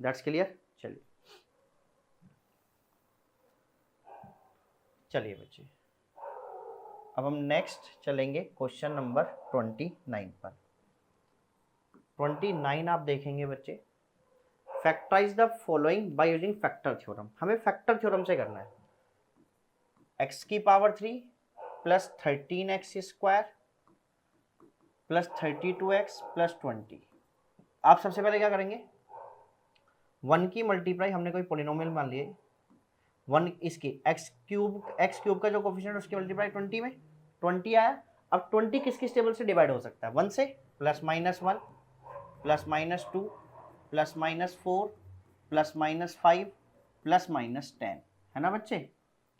दैट्स क्लियर। चलिए चलिए बच्चे, अब हम नेक्स्ट चलेंगे क्वेश्चन नंबर 29 पर। 29 आप देखेंगे बच्चे, factorise the following by using factor theorem. हमें फैक्टर थ्योरम से करना है। x की power 3 plus 13x square plus 32x plus 20। आप सबसे पहले क्या करेंगे, 1 की मल्टीप्लाई, हमने कोई पोलिनोमियल मान लिए, 1 इसकी x क्यूब का जो कोफिशिएंट उसकी मल्टीप्लाई 20 में 20 आया। अब 20 किस किस टेबल से डिवाइड हो सकता है, 1 से, plus minus 1 plus minus 2 plus minus 4 plus minus 5 plus minus 10, है ना बच्चे,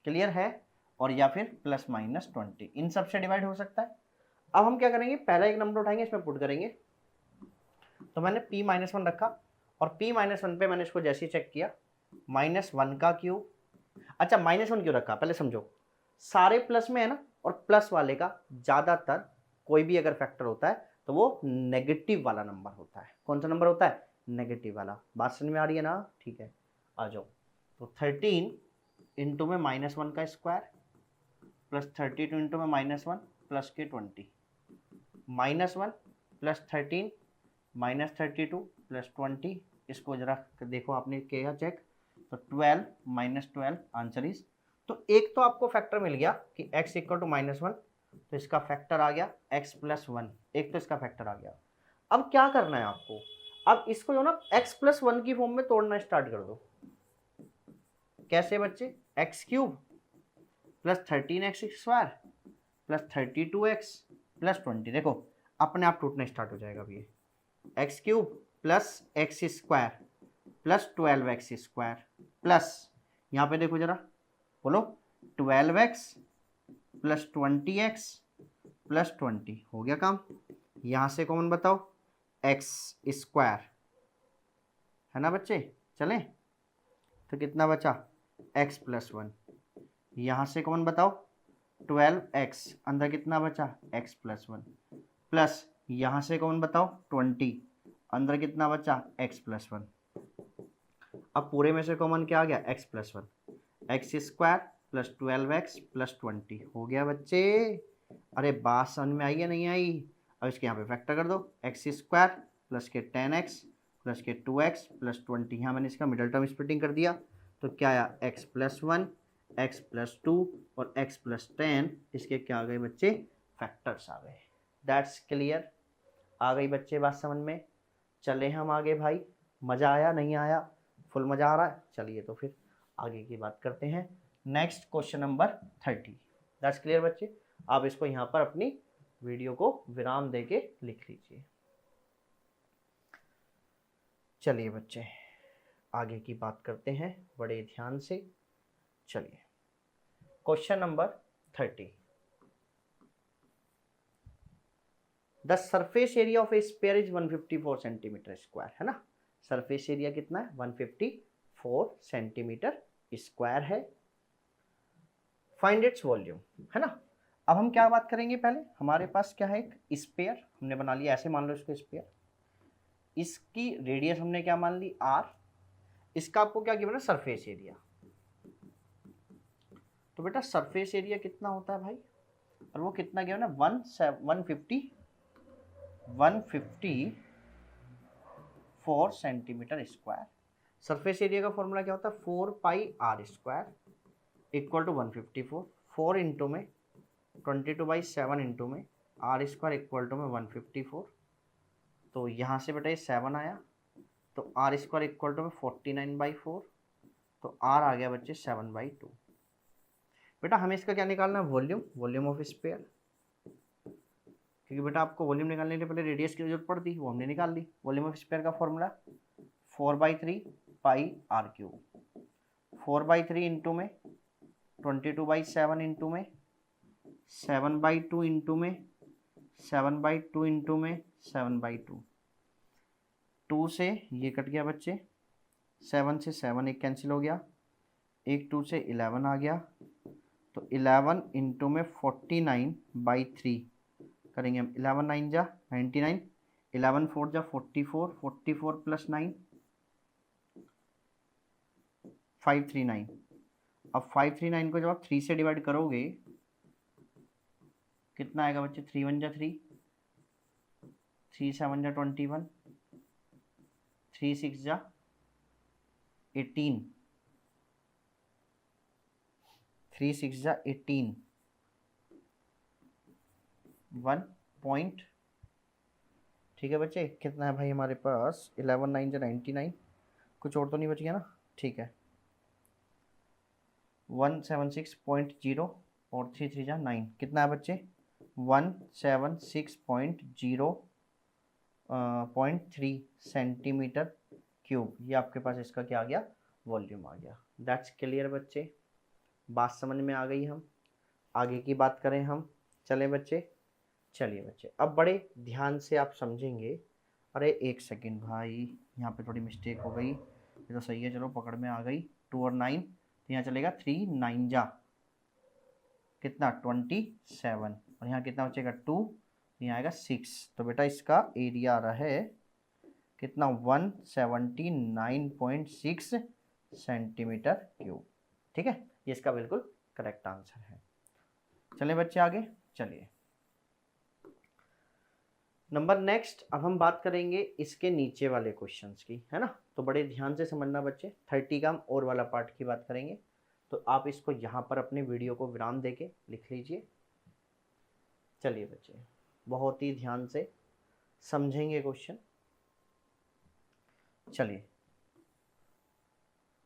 क्लियर है, और या फिर प्लस माइनस 20, इन सब से डिवाइड हो सकता है। अब हम क्या करेंगे, पहला एक नंबर उठाएंगे, इसमें पुट करेंगे। तो मैंने p-1 रखा और p-1 पे मैंने इसको जैसे ही चेक किया, -1 का क्यूब। अच्छा, -1 क्यों रखा पहले समझो, सारे प्लस में है ना, और प्लस वाले का ज्यादातर कोई भी अगर फैक्टर होता है तो वो नेगेटिव वाला नंबर होता है। कौन सा नंबर होता है, नेगेटिव वाला। बात समझ में आ रही है ना, ठीक है, आ जाओ। तो 13 इंटू में -1 का स्क्वायर प्लस 32 इंटू में -1 प्लस के 20, -1 प्लस 13 -32 प्लस 20, इसको जरा देखो आपने किया चेक, तो 12 -12 आंसर इज। तो एक तो आपको फैक्टर मिल गया कि x इक्वल टू -1, तो इसका फैक्टर आ गया x प्लस 1, एक तो इसका फैक्टर आ गया। अब क्या करना है आपको, अब इसको जो ना x प्लस 1 की फॉर्म में तोड़ना स्टार्ट कर दो। कैसे बच्चे, x cube plus 13x square plus 32x plus 20, देखो अपने आप टूटना स्टार्ट हो जाएगा। अभी x cube plus x square plus 12x square plus, यहाँ पे देखो जरा, बोलो 12x प्लस 20x प्लस 20, हो गया काम। यहाँ से कॉमन बताओ, एक्स स्क्वायर, है ना बच्चे, चलें, तो कितना बचा, x प्लस 1। यहाँ से कॉमन बताओ, 12x, अंदर कितना बचा, x प्लस 1, प्लस यहाँ से कॉमन बताओ 20, अंदर कितना बचा, x प्लस 1। अब पूरे में से कॉमन क्या आ गया, x plus 1, x square plus 12x plus 20, हो गया बच्चे। अरे बात समझ में आई या नहीं आई। अब इसके यहाँ पे फैक्टर कर दो, एक्स स्क्वायर प्लस के 10x प्लस के 2x प्लस 20, यहाँ मैंने इसका मिडल टर्म स्प्लिटिंग कर दिया, तो क्या आया, x प्लस 1 x प्लस 2 और x प्लस 10, इसके क्या आ गए बच्चे, फैक्टर्स आ गए। दैट्स क्लियर, आ गई बच्चे बात समझ में। चले हम आगे भाई, मज़ा आया नहीं आया, फुल मज़ा आ रहा है, चलिए तो फिर आगे की बात करते हैं। Next question number 30, that's clear बच्चे। आप इसको यहाँ पर अपनी वीडियो को विराम देके लिख लीजिए। चलिए बच्चे आगे की बात करते हैं बड़े ध्यान से। चलिए question number 30, the surface area of a sphere is 154 centimetre square, है ना, सरफेस एरिया कितना है, 154 सेंटीमीटर स्क्वायर है। फाइंड इट्स वॉल्यूम, है ना। अब हम क्या बात करेंगे, पहले हमारे पास क्या है, एक स्फीयर हमने बना लिया, ऐसे मान लो इसको स्फीयर, इसकी रेडियस हमने क्या मान ली, r, इसका आपको क्या गिवन है, सरफेस एरिया। तो बेटा सरफेस एरिया कितना होता है भाई, और वो कितना गिवन है, 154 सेंटीमीटर स्क्वायर। सरफेस एरिया का फॉर्मूला क्या होता है, 4πr square equal to 154, 4 into में 22/7 इंटू में r स्क्वायर इक्वल टू में 154। तो यहाँ से बेटा ये 7 आया, तो r स्क्वायर इक्वल टू में 49/4, तो r आ गया बच्चे 7/2। बेटा हमें इसका क्या निकालना है, वॉल्यूम, वॉल्यूम ऑफ स्फीयर, क्योंकि बेटा आपको वॉल्यूम निकालने के लिए पहले रेडियस की जरूरत पड़ती, वो हमने निकाल ली। वॉल्यूम ऑफ स्फीयर का फॉर्मूला 4/3πr3, 4/3 इंटू में 22/7 इंटू में 7/2 इंटू में 7/2 इंटू में 7/2, 2 से ये कट गया बच्चे, 7 से 7 एक कैंसिल हो गया, एक 2 से 11 आ गया, तो 11 इंटू में 49/3 करेंगे हम, 11 9 जा 99, 11 4 जा 44, 44 प्लस 9 539। अब 539 को जब आप 3 से डिवाइड करोगे कितना आएगा बच्चे, 3 1 जा 3, 3 7 जा 21, 3 6 जा 18, 3 6 जा 18, 1 पॉइंट, ठीक है बच्चे। कितना है भाई हमारे पास, 11 9 जा 99, कुछ और तो नहीं बच गया ना, ठीक है। 176.0 और 3 3 जा 9, कितना है बच्चे, 176.0.3 सेंटीमीटर क्यूब। ये आपके पास इसका क्या आ गया, वॉल्यूम आ गया। दैट्स क्लियर बच्चे, बात समझ में आ गई। हम आगे की बात करें हम, चलें बच्चे, चलिए बच्चे अब बड़े ध्यान से आप समझेंगे। अरे एक सेकंड भाई, यहाँ पे थोड़ी मिस्टेक हो गई, ये तो सही है, चलो पकड़ में आ गई। 2 और 9, तो यहाँ चलेगा 3 9 जा कितना 27, और यहाँ कितना बचेगा 2, यहाँ आएगा 6। तो बेटा इसका एरिया आ रहा है कितना, 179.6 सेंटीमीटर क्यूब। ठीक है, ये इसका बिल्कुल करेक्ट आंसर है। चलिए बच्चे आगे चलिए। नंबर नेक्स्ट, अब हम बात करेंगे इसके नीचे वाले क्वेश्चंस की, है ना। तो बड़े ध्यान से समझना बच्चे, 30 का हम और वाला पार्ट की बात करेंगे। तो आप इसको यहाँ पर अपने वीडियो को विराम देके लिख लीजिए। चलिए बच्चे बहुत ही ध्यान से समझेंगे क्वेश्चन। चलिए,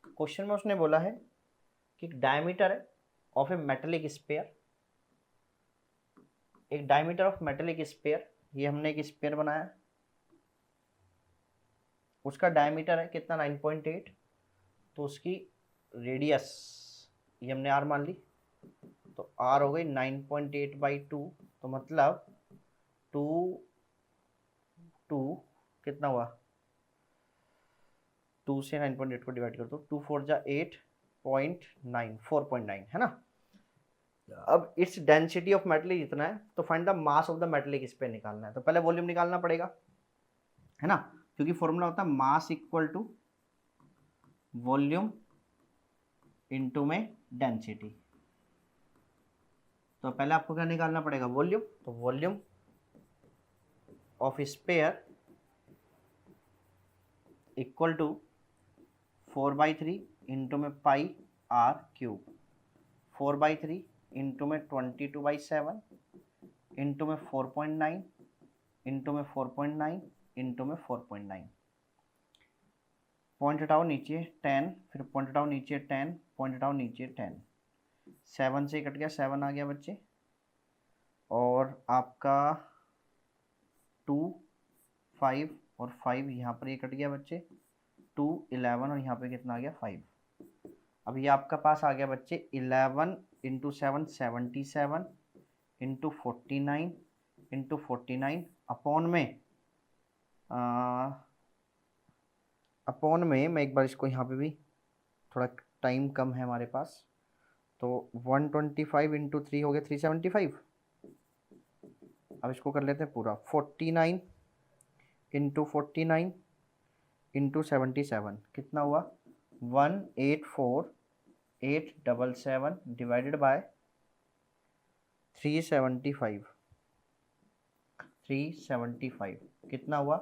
क्वेश्चन में उसने बोला है कि डायमीटर है ऑफ ए मेटेलिक स्फीयर, एक डायमीटर ऑफ मेटेलिक स्फीयर, ये हमने एक स्फीयर बनाया, उसका डायमीटर है कितना 9.8, तो उसकी रेडियस ये हमने आर मान ली, तो आर हो गई 9.8/2, तो मतलब 2 कितना हुआ, 2 से 9.8 को डिवाइड कर दो, 2 4 जा 8.9, 4.9 है ना। अब इट्स डेंसिटी ऑफ मेटल इतना है, तो find the mass of the metallic sphere निकालना है। तो पहले वॉल्यूम निकालना पड़ेगा, है ना, क्योंकि फॉर्मूला होता है mass equal to volume into में डेंसिटी। तो पहले आपको क्या निकालना पड़ेगा, वॉल्यूम। तो volume of sphere equal to 4/3 into में पाई आर क्यूब, 4/3 इंटू में 22/7 इंटू में 4.9 इंटू में 4.9 इंटू में 4.9, पॉइंट हटाओ नीचे 10, फिर पॉइंट हटाओ नीचे 10, पॉइंट हटाओ नीचे 10, 7 से कट गया, 7 आ गया बच्चे, और आपका 2 5 और 5 यहाँ पर ये कट गया बच्चे, 2 11 और यहाँ पे कितना आ गया 5। अब ये आपका पास आ गया बच्चे 11 इंटू 7 77 इंटू 49 इंटू 49 अपॉन में मैं एक बार इसको यहाँ पे भी, थोड़ा टाइम कम है हमारे पास, तो 125 इंटू 3 हो गया 375। अब इसको कर लेते हैं पूरा, 49 इंटू 49 इंटू 77 कितना हुआ 184,877 डिवाइडेड बाय 375 कितना हुआ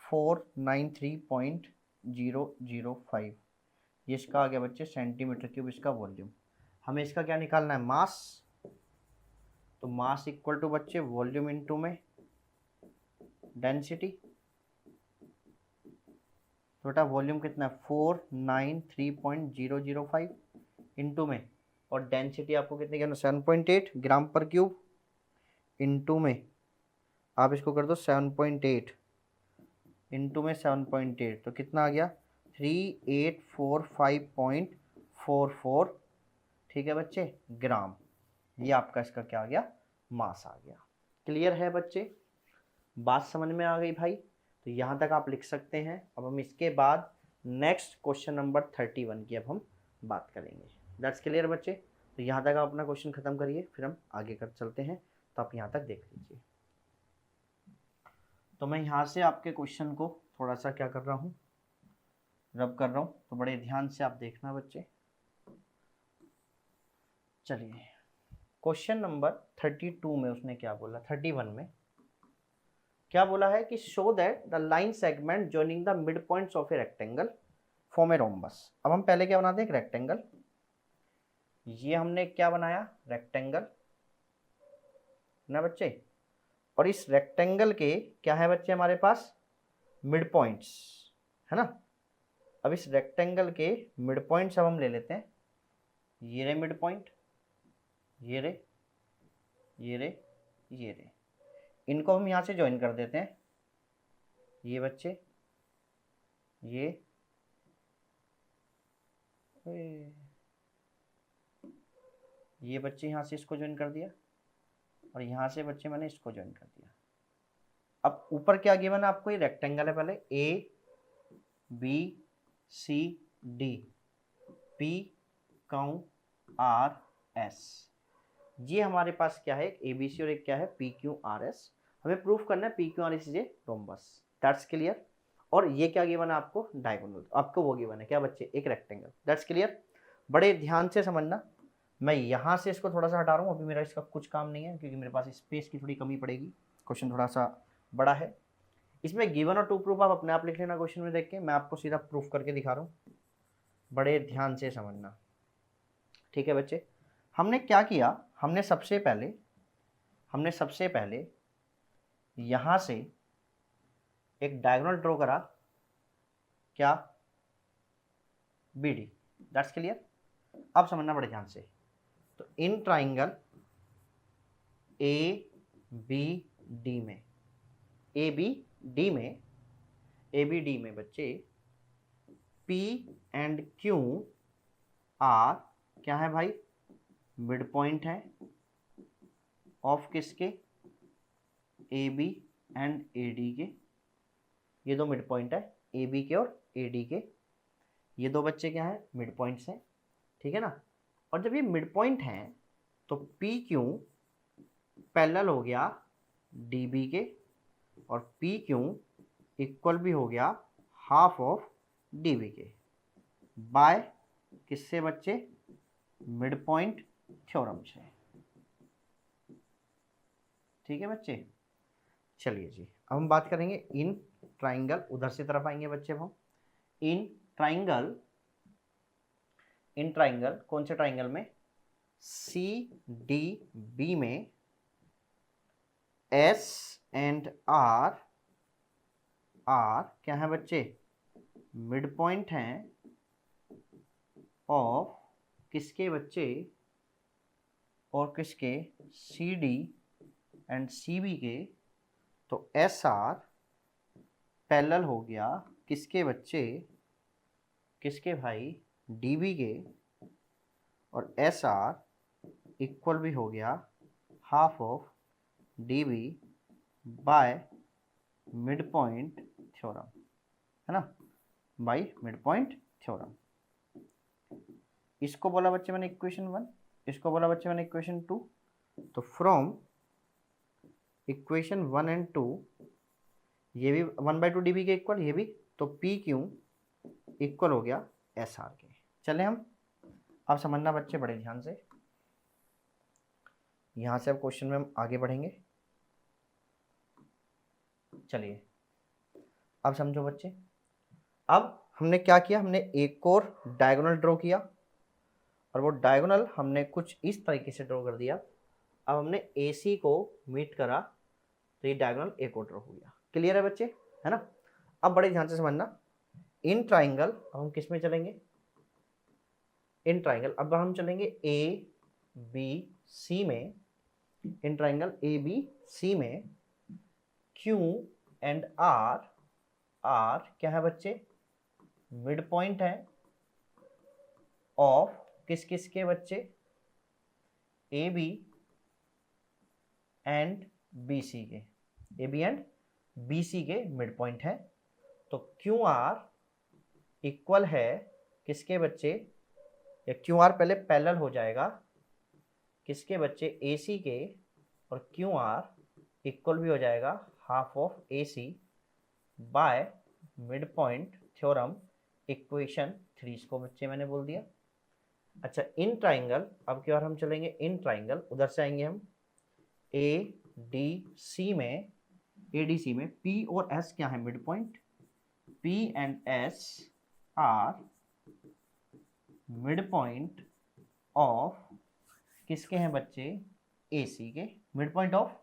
493.005। ये इसका आ गया बच्चे सेंटीमीटर क्यूब, इसका वॉल्यूम। हमें इसका क्या निकालना है, मास। तो मास इक्वल टू बच्चे वॉल्यूम इनटू में डेंसिटी। तो बेटा वॉल्यूम कितना है 493.005 इंटू में, और डेंसिटी आपको कितनी कहना 7.8 ग्राम पर क्यूब, इंटू में आप इसको कर दो 7.8 इंटू में 7.8, तो कितना आ गया 3845.44, ठीक है बच्चे, ग्राम। ये आपका इसका क्या आ गया, मास आ गया। क्लियर है बच्चे, बात समझ में आ गई भाई। तो यहाँ तक आप लिख सकते हैं। अब हम इसके बाद नेक्स्ट क्वेश्चन नंबर 31 की अब हम बात करेंगे। दैट्स क्लियर बच्चे। तो यहाँ तक आप अपना क्वेश्चन खत्म करिए, फिर हम आगे कर चलते हैं। तो आप यहाँ तक देख लीजिए। तो मैं यहाँ से आपके क्वेश्चन को थोड़ा सा क्या कर रहा हूँ, रब कर रहा हूँ, तो बड़े ध्यान से आप देखना बच्चे। चलिए, क्वेश्चन नंबर 32 में उसने क्या बोला, 31 में क्या बोला है कि show that the line segment joining the mid points of a rectangle form a rhombus. अब हम पहले क्या बनाते हैं, एक रेक्टेंगल। ये हमने क्या बनाया, रेक्टेंगल ना बच्चे, और इस रेक्टेंगल के क्या है बच्चे हमारे पास, मिड पॉइंट्स, है ना। अब इस रेक्टेंगल के मिड पॉइंट्स अब हम ले लेते हैं, ये रे मिड पॉइंट, ये रे, ये रे, ये रे, इनको हम यहाँ से ज्वाइन कर देते हैं, ये बच्चे, ये बच्चे यहाँ से इसको ज्वाइन कर दिया, और यहाँ से बच्चे मैंने इसको ज्वाइन कर दिया। अब ऊपर क्या गिवन है आपको, ये रेक्टेंगल है, पहले A B C D, P Q R S, ये हमारे पास क्या है, एक ए बी सी और एक क्या है पी क्यू आर एस। हमें प्रूफ करना है P Q R S is a rhombus, that's clear. और ये क्या गिवन है आपको, डायगोनल, आपको वो गिवन है क्या बच्चे, एक रेक्टेंगल, दैट्स क्लियर। बड़े ध्यान से समझना, मैं यहाँ से इसको थोड़ा सा हटा रहा हूँ, अभी मेरा इसका कुछ काम नहीं है क्योंकि मेरे पास स्पेस की थोड़ी कमी पड़ेगी, क्वेश्चन थोड़ा सा बड़ा है। इसमें गिवन और टू प्रूफ आप अपने आप लिख लेना क्वेश्चन में देख के, मैं आपको सीधा प्रूफ करके दिखा रहा हूँ, बड़े ध्यान से समझना, ठीक है बच्चे। हमने क्या किया, हमने सबसे पहले यहाँ से एक डायगोनल ड्रॉ करा, क्या, बी डी, दैट्स क्लियर। अब समझना बड़े ध्यान से, तो in triangle A B D में, ए बी डी में बच्चे पी एंड क्यू आर क्या है भाई, मिड पॉइंट है ऑफ किसके, A B and A D के, ये दो मिड पॉइंट है, ए बी के और ए डी के, ये दो बच्चे क्या है, मिड पॉइंट्स हैं, ठीक है ना। और जब ये मिड पॉइंट हैं तो पी क्यू पैरेलल हो गया डी बी के, और पी क्यू इक्वल भी हो गया हाफ ऑफ डी बी के, बाय किससे बच्चे, मिड पॉइंट थ्योरम से, ठीक है बच्चे। चलिए जी, अब हम बात करेंगे इन ट्राइंगल, उधर से तरफ आएंगे बच्चे हम, इन ट्राइंगल कौन से ट्राइंगल में, सी डी बी में एस एंड आर क्या है बच्चे, मिड पॉइंट हैं ऑफ किसके बच्चे, और किसके, C D and C B के, तो एस आर पैरेलल हो गया किसके बच्चे, किसके भाई, डी बी के, और एस आर इक्वल भी हो गया half of D B by mid point theorem, है ना, बाय मिड पॉइंट थ्योरम। इसको बोला बच्चे मैंने इक्वेशन 1, इसको बोला बच्चे मैंने इक्वेशन 2। तो फ्रॉम इक्वेशन 1 एंड 2, ये भी 1/2 डी बी के इक्वल, ये भी, तो पी क्यू इक्वल हो गया एस आर के। चले हम, अब समझना बच्चे बड़े ध्यान से, यहाँ से अब क्वेश्चन में हम आगे बढ़ेंगे। चलिए अब समझो बच्चे, अब हमने क्या किया, हमने एक और डायगोनल ड्रॉ किया, और वो डायगोनल हमने कुछ इस तरीके से ड्रॉ कर दिया। अब हमने ए सी को मीट करा, तो ये डायगोनल एक और ड्रॉ हो गया। क्लियर है बच्चे, है ना। अब बड़े ध्यान से समझना, इन ट्राइंगल, अब हम किस में चलेंगे, इन ट्राइंगल, अब हम चलेंगे ए बी सी में, इन ट्राइंगल ए बी सी में क्यू एंड आर क्या है बच्चे, मिड पॉइंट है ऑफ किस किस के बच्चे, A B and B C के, A B and B C के मिड पॉइंट है। तो क्यू आर इक्वल है किसके बच्चे, या क्यू आर पहले पैरेलल हो जाएगा किसके बच्चे, ए सी के, और क्यू आर इक्वल भी हो जाएगा half of A C by mid point theorem, equation 3 इसको बच्चे मैंने बोल दिया। अच्छा, इन ट्राइंगल, अब की बार हम चलेंगे इन ट्राइंगल, उधर से आएंगे हम ए डी सी में ADC में P और S क्या है mid point, P and S are mid point of किसके हैं बच्चे, AC के, मिड पॉइंट ऑफ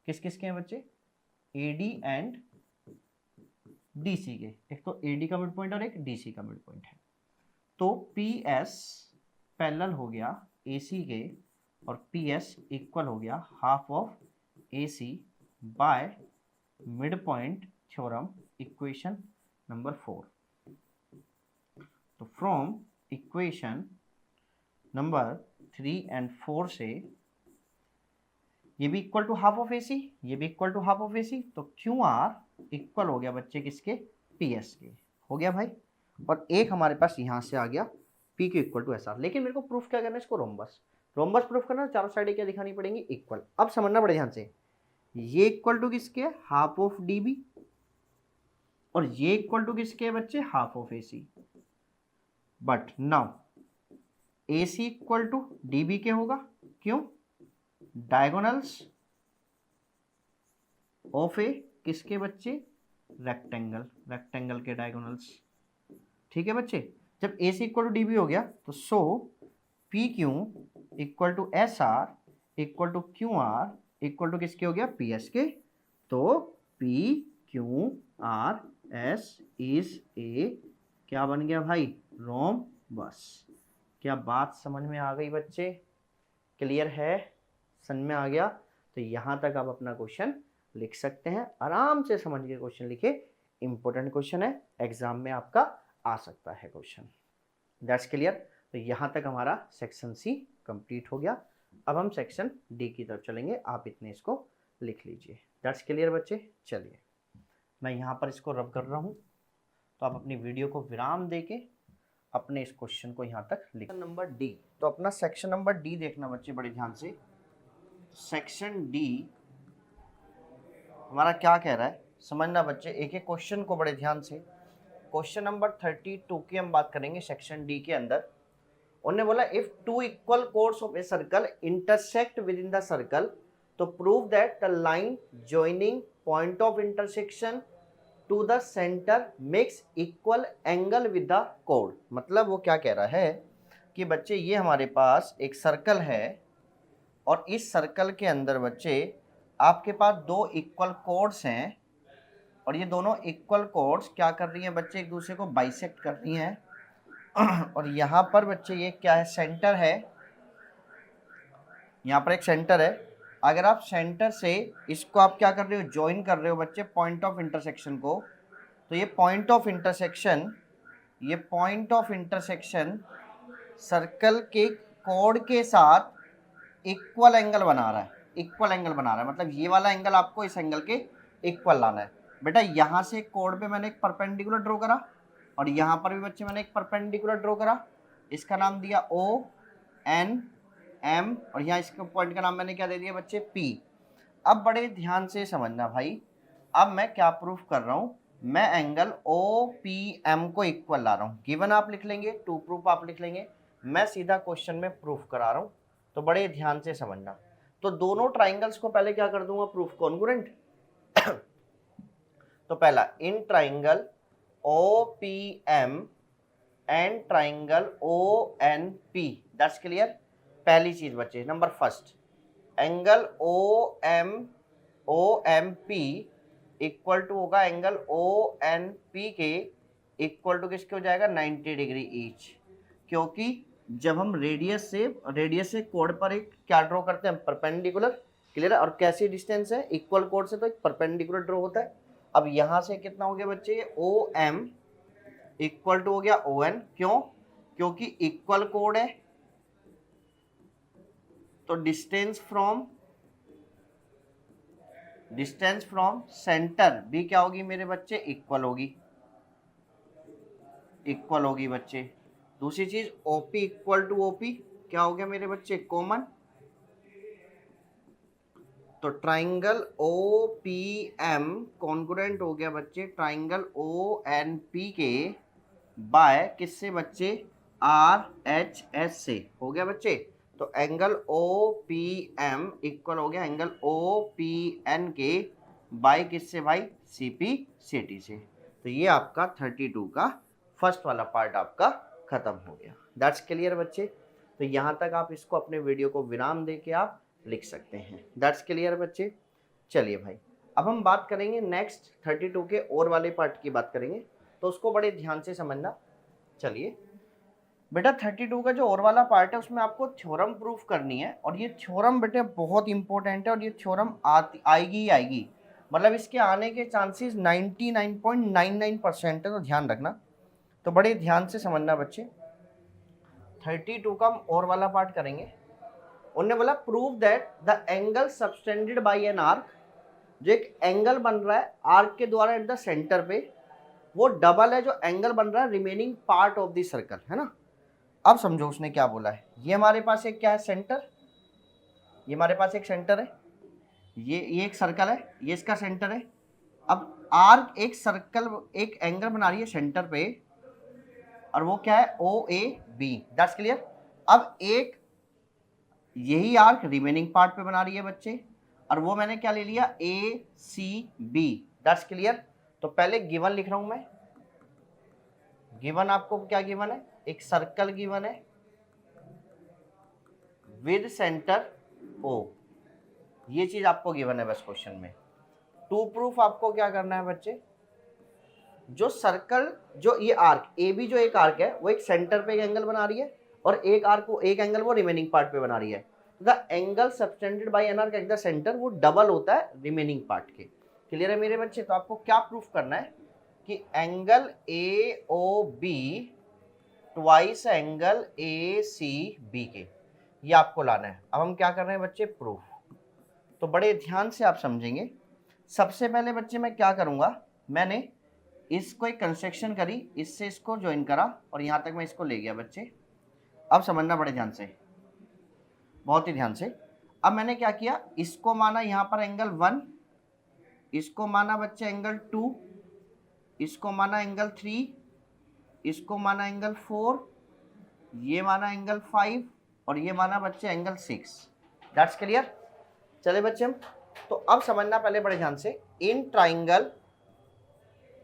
किस किसके हैं बच्चे, AD एंड DC के, एक तो AD का मिड पॉइंट और एक DC का मिड पॉइंट है। तो PS पैरेलल हो गया AC के और PS इक्वल हो गया half of AC bye mid point theorem, equation number 4। तो फ्रॉम इक्वेशन नंबर 3 एंड 4 से ये भी equal to half of AC, ये भी equal to half of AC, तो QR इक्वल हो गया बच्चे किसके, PS के, हो गया भाई। और एक हमारे पास यहाँ से आ गया P के इक्वल टू SR। लेकिन मेरे को प्रूफ क्या करना है इसको, रोम्बस, रोम्बस प्रूफ करना, चारों साइड क्या दिखानी पड़ेंगी, इक्वल। अब समझना पड़े ध्यान से, ये इक्वल टू किसके है, हाफ ऑफ DB, और ये इक्वल टू किसके है बच्चे, half of AC। But now AC equal to DB के होगा, क्यों, डायगोनल्स ऑफ ए किसके बच्चे, रेक्टेंगल, रेक्टेंगल के डायगोनल्स, ठीक है बच्चे। जब AC इक्वल टू DB हो गया तो so PQ equal to SR equal to QR equal to किसके हो गया, PS के। तो PQRS इज ए क्या बन गया भाई, रोम्बस। क्या बात समझ में आ गई बच्चे, क्लियर है, समझ में आ गया। तो यहाँ तक आप अपना क्वेश्चन लिख सकते हैं, आराम से समझ के क्वेश्चन लिखे, इंपॉर्टेंट क्वेश्चन है, एग्जाम में आपका आ सकता है क्वेश्चन। That's clear. तो यहाँ तक हमारा सेक्शन C कंप्लीट हो गया। अब हम सेक्शन D की तरफ चलेंगे, आप इतने इसको लिख लीजिए। दैट्स क्लियर बच्चे। चलिए मैं यहाँ पर इसको रब कर रहा हूँ, तो आप अपनी वीडियो को विराम देके अपने इस क्वेश्चन को यहाँ तक लिख। नंबर D, तो अपना सेक्शन नंबर D देखना बच्चे बड़े ध्यान से। सेक्शन D हमारा क्या कह रहा है, समझना बच्चे, एक एक क्वेश्चन को बड़े ध्यान से। क्वेश्चन नंबर 32 की हम बात करेंगे सेक्शन D के अंदर। उन्होंने बोला if two equal chords of a circle intersect within the circle, तो prove that the line joining point of intersection to the centre makes equal angle with the कोड। मतलब वो क्या कह रहा है कि बच्चे ये हमारे पास एक सर्कल है और इस सर्कल के अंदर बच्चे आपके पास दो इक्वल कोड्स हैं, और ये दोनों इक्वल कोड्स क्या कर रही हैं बच्चे, एक दूसरे को बाइसेक्ट कर रही हैं। और यहाँ पर बच्चे ये क्या है, सेंटर है, यहाँ पर एक सेंटर है। अगर आप सेंटर से इसको आप क्या कर रहे हो, ज्वाइन कर रहे हो बच्चे पॉइंट ऑफ इंटरसेक्शन को, तो ये पॉइंट ऑफ इंटरसेक्शन, ये पॉइंट ऑफ इंटरसेक्शन सर्कल के कोड के साथ इक्वल एंगल बना रहा है, इक्वल एंगल बना रहा है। मतलब ये वाला एंगल आपको इस एंगल के इक्वल लाना है। बेटा यहाँ से कोड पे मैंने एक परपेंडिकुलर ड्रॉ करा, और यहाँ पर भी बच्चे मैंने एक परपेंडिकुलर ड्रॉ करा, इसका नाम दिया ONM, और यहाँ इसके पॉइंट का नाम मैंने क्या दे दिया बच्चे, P। अब बड़े ध्यान से समझना भाई, अब मैं क्या प्रूफ कर रहा हूँ, मैं एंगल OPM को इक्वल ला रहा हूँ। गिवन आप लिख लेंगे, टू प्रूफ आप लिख लेंगे, मैं सीधा क्वेश्चन में प्रूफ करा रहा हूँ। तो बड़े ध्यान से समझना। तो दोनों ट्राइंगल्स को पहले क्या कर दूंगा, प्रूफ कॉन्ग्रुएंट। तो पहला in triangle OPM and triangle ONP, that's clear. पहली चीज बच्चे, number first, angle OMP equal to होगा एंगल ONP के इक्वल टू किसके हो जाएगा, 90 डिग्री ईच। क्योंकि जब हम रेडियस से कोड पर एक क्या ड्रॉ करते हैं, परपेंडिकुलर, क्लियर है। और कैसी डिस्टेंस है, इक्वल कोड से तो एक परपेंडिकुलर ड्रॉ होता है। अब यहाँ से कितना हो गया बच्चे, OM इक्वल टू हो गया ON, क्यों, क्योंकि इक्वल कोड है। तो डिस्टेंस फ्रॉम सेंटर भी क्या होगी मेरे बच्चे, इक्वल होगी बच्चे। दूसरी चीज OP इक्वल टू OP क्या हो गया मेरे बच्चे, कॉमन। तो ट्राइंगल OPM कॉन्ग्रुएंट हो गया बच्चे ट्राइंगल ONP के बाय किससे बच्चे, RHS से, हो गया बच्चे। तो एंगल OPM इक्वल हो गया एंगल OPN के बाय किससे भाई, CP CT से। तो ये आपका 32 का फर्स्ट वाला पार्ट आपका खत्म हो गया। दैट्स क्लियर बच्चे। तो यहाँ तक आप इसको अपने वीडियो को विराम दे के आप लिख सकते हैं। दैट्स क्लियर बच्चे। चलिए भाई, अब हम बात करेंगे नेक्स्ट 32 के और वाले पार्ट की बात करेंगे, तो उसको बड़े ध्यान से समझना। चलिए बेटा, 32 का जो और वाला पार्ट है उसमें आपको थ्योरम प्रूफ करनी है, और ये थ्योरम बेटे बहुत इंपॉर्टेंट है, और ये थ्योरम आएगी ही आएगी, मतलब इसके आने के चांसेस 99.99% है, तो ध्यान रखना। तो बड़े ध्यान से समझना बच्चे। 32 का हम और वाला पार्ट करेंगे। उन्होंने बोला prove that the angle subtended bye an arc, जो एक एंगल बन रहा है आर्क के द्वारा एट द सेंटर पे, वो डबल है जो एंगल बन रहा है remaining part of the circle, है ना। अब समझो उसने क्या बोला है। ये हमारे पास एक क्या है, सेंटर, ये हमारे पास एक सेंटर है, ये एक सर्कल है, ये इसका सेंटर है। अब आर्क एक सर्कल, एक एंगल बना रही है सेंटर पे, और वो क्या है, OAB। That's clear. अब एक यही आर्क रिमेनिंग पार्ट पे बना रही है बच्चे, और वो मैंने क्या ले लिया, ACB। That's clear. तो पहले गिवन लिख रहा हूं मैं। गिवन आपको क्या गिवन है, एक सर्कल गिवन है विद सेंटर O, ये चीज आपको गिवन है बस क्वेश्चन में। टू प्रूफ आपको क्या करना है बच्चे, जो सर्कल, जो ये आर्क AB, जो एक आर्क है वो एक सेंटर पे एक एंगल बना रही है, और एक आर्क को एक एंगल वो रिमेनिंग पार्ट पे बना रही है। The angle subtended bye an arc at the centre, वो डबल होता है रिमेनिंग पार्ट के। क्लियर है मेरे बच्चे। तो आपको क्या प्रूफ करना है कि angle AOB twice angle ACB के, ये आपको लाना है। अब हम क्या कर रहे हैं बच्चे, प्रूफ। तो बड़े ध्यान से आप समझेंगे। सबसे पहले बच्चे मैं क्या करूंगा, मैंने इसको एक कंस्ट्रक्शन करी, इससे इसको ज्वाइन करा, और यहां तक मैं इसको ले गया बच्चे। अब समझना बड़े ध्यान से, बहुत ही ध्यान से। अब मैंने क्या किया, इसको माना यहां पर एंगल 1, इसको माना बच्चे एंगल 2, इसको माना एंगल 3, इसको माना एंगल 4, ये माना एंगल 5, और ये माना बच्चे एंगल 6। That's clear. चले बच्चे हम, तो अब समझना पहले बड़े ध्यान से। इन ट्राइंगल,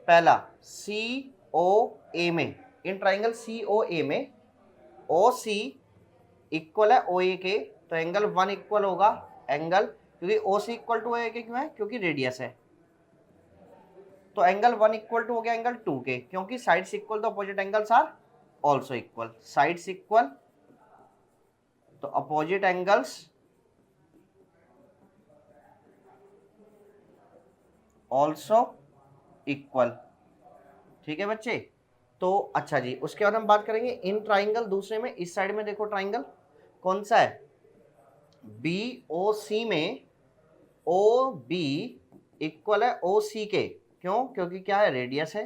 पहला COA में, इन ट्राइंगल COA में OC इक्वल है OA के, तो एंगल 1 इक्वल होगा एंगल, क्योंकि OC इक्वल टू OA के क्यों है, क्योंकि रेडियस है। तो एंगल 1 इक्वल टू हो गया एंगल 2 के, क्योंकि साइड्स इक्वल तो opposite angles are also equal. Sides equal तो अपोजिट एंगल्स ऑल्सो इक्वल। ठीक है बच्चे। तो अच्छा जी, उसके बाद हम बात करेंगे इन ट्राइंगल, दूसरे में इस साइड में देखो ट्राइंगल कौन सा है, BOC में OB इक्वल है OC के, क्यों, क्योंकि क्या है, रेडियस है।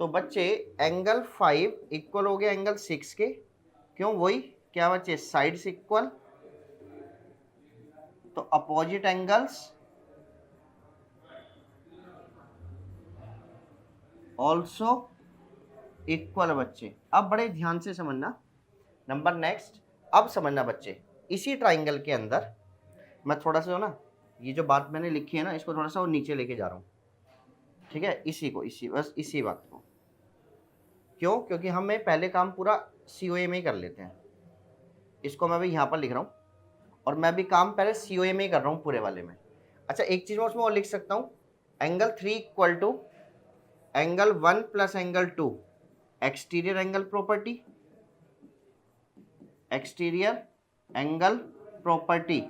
तो बच्चे एंगल 5 इक्वल हो गया एंगल 6 के, क्यों, वही क्या बच्चे, साइड्स इक्वल तो अपोजिट एंगल्स ऑल्सो इक्वल बच्चे। अब बड़े ध्यान से समझना। नंबर नेक्स्ट, अब समझना बच्चे, इसी ट्राइंगल के अंदर मैं थोड़ा सा ना, ये जो बात मैंने लिखी है ना, इसको थोड़ा सा और नीचे लेके जा रहा हूँ। ठीक है, इसी को, इसी बस इसी बात को, क्यों, क्योंकि हमें पहले काम पूरा COA में ही कर लेते हैं। इसको मैं भी यहाँ पर लिख रहा हूँ, और मैं भी काम पहले COA में ही कर रहा हूँ पूरे वाले में। अच्छा, एक चीज़ मैं उसमें और लिख सकता हूँ, angle 3 equal to angle 1 plus angle 2, exterior angle property, exterior angle property.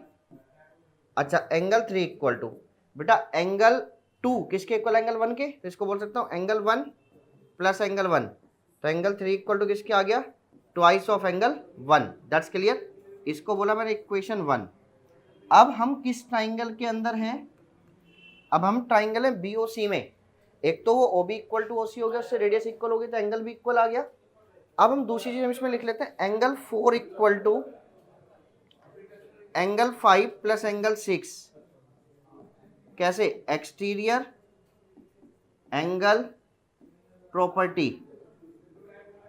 अच्छा, एंगल 3 इक्वल टू बेटा एंगल 2 किसके इक्वल, एंगल 1 के, तो इसको बोल सकता हूँ एंगल 1 प्लस एंगल 1, तो एंगल 3 इक्वल टू किसके आ गया, twice of angle 1। That's clear. इसको बोला मैंने इक्वेशन 1। अब हम किस ट्राइंगल के अंदर हैं, अब हम ट्राइंगल है BOC में। एक तो वो OB इक्वल टू OC हो गया, उससे रेडियस इक्वल हो गई, तो एंगल भी इक्वल आ गया। अब हम दूसरी चीज इसमें लिख लेते हैं, angle 4 equal to angle 5 plus angle 6, कैसे, एक्सटीरियर एंगल प्रॉपर्टी।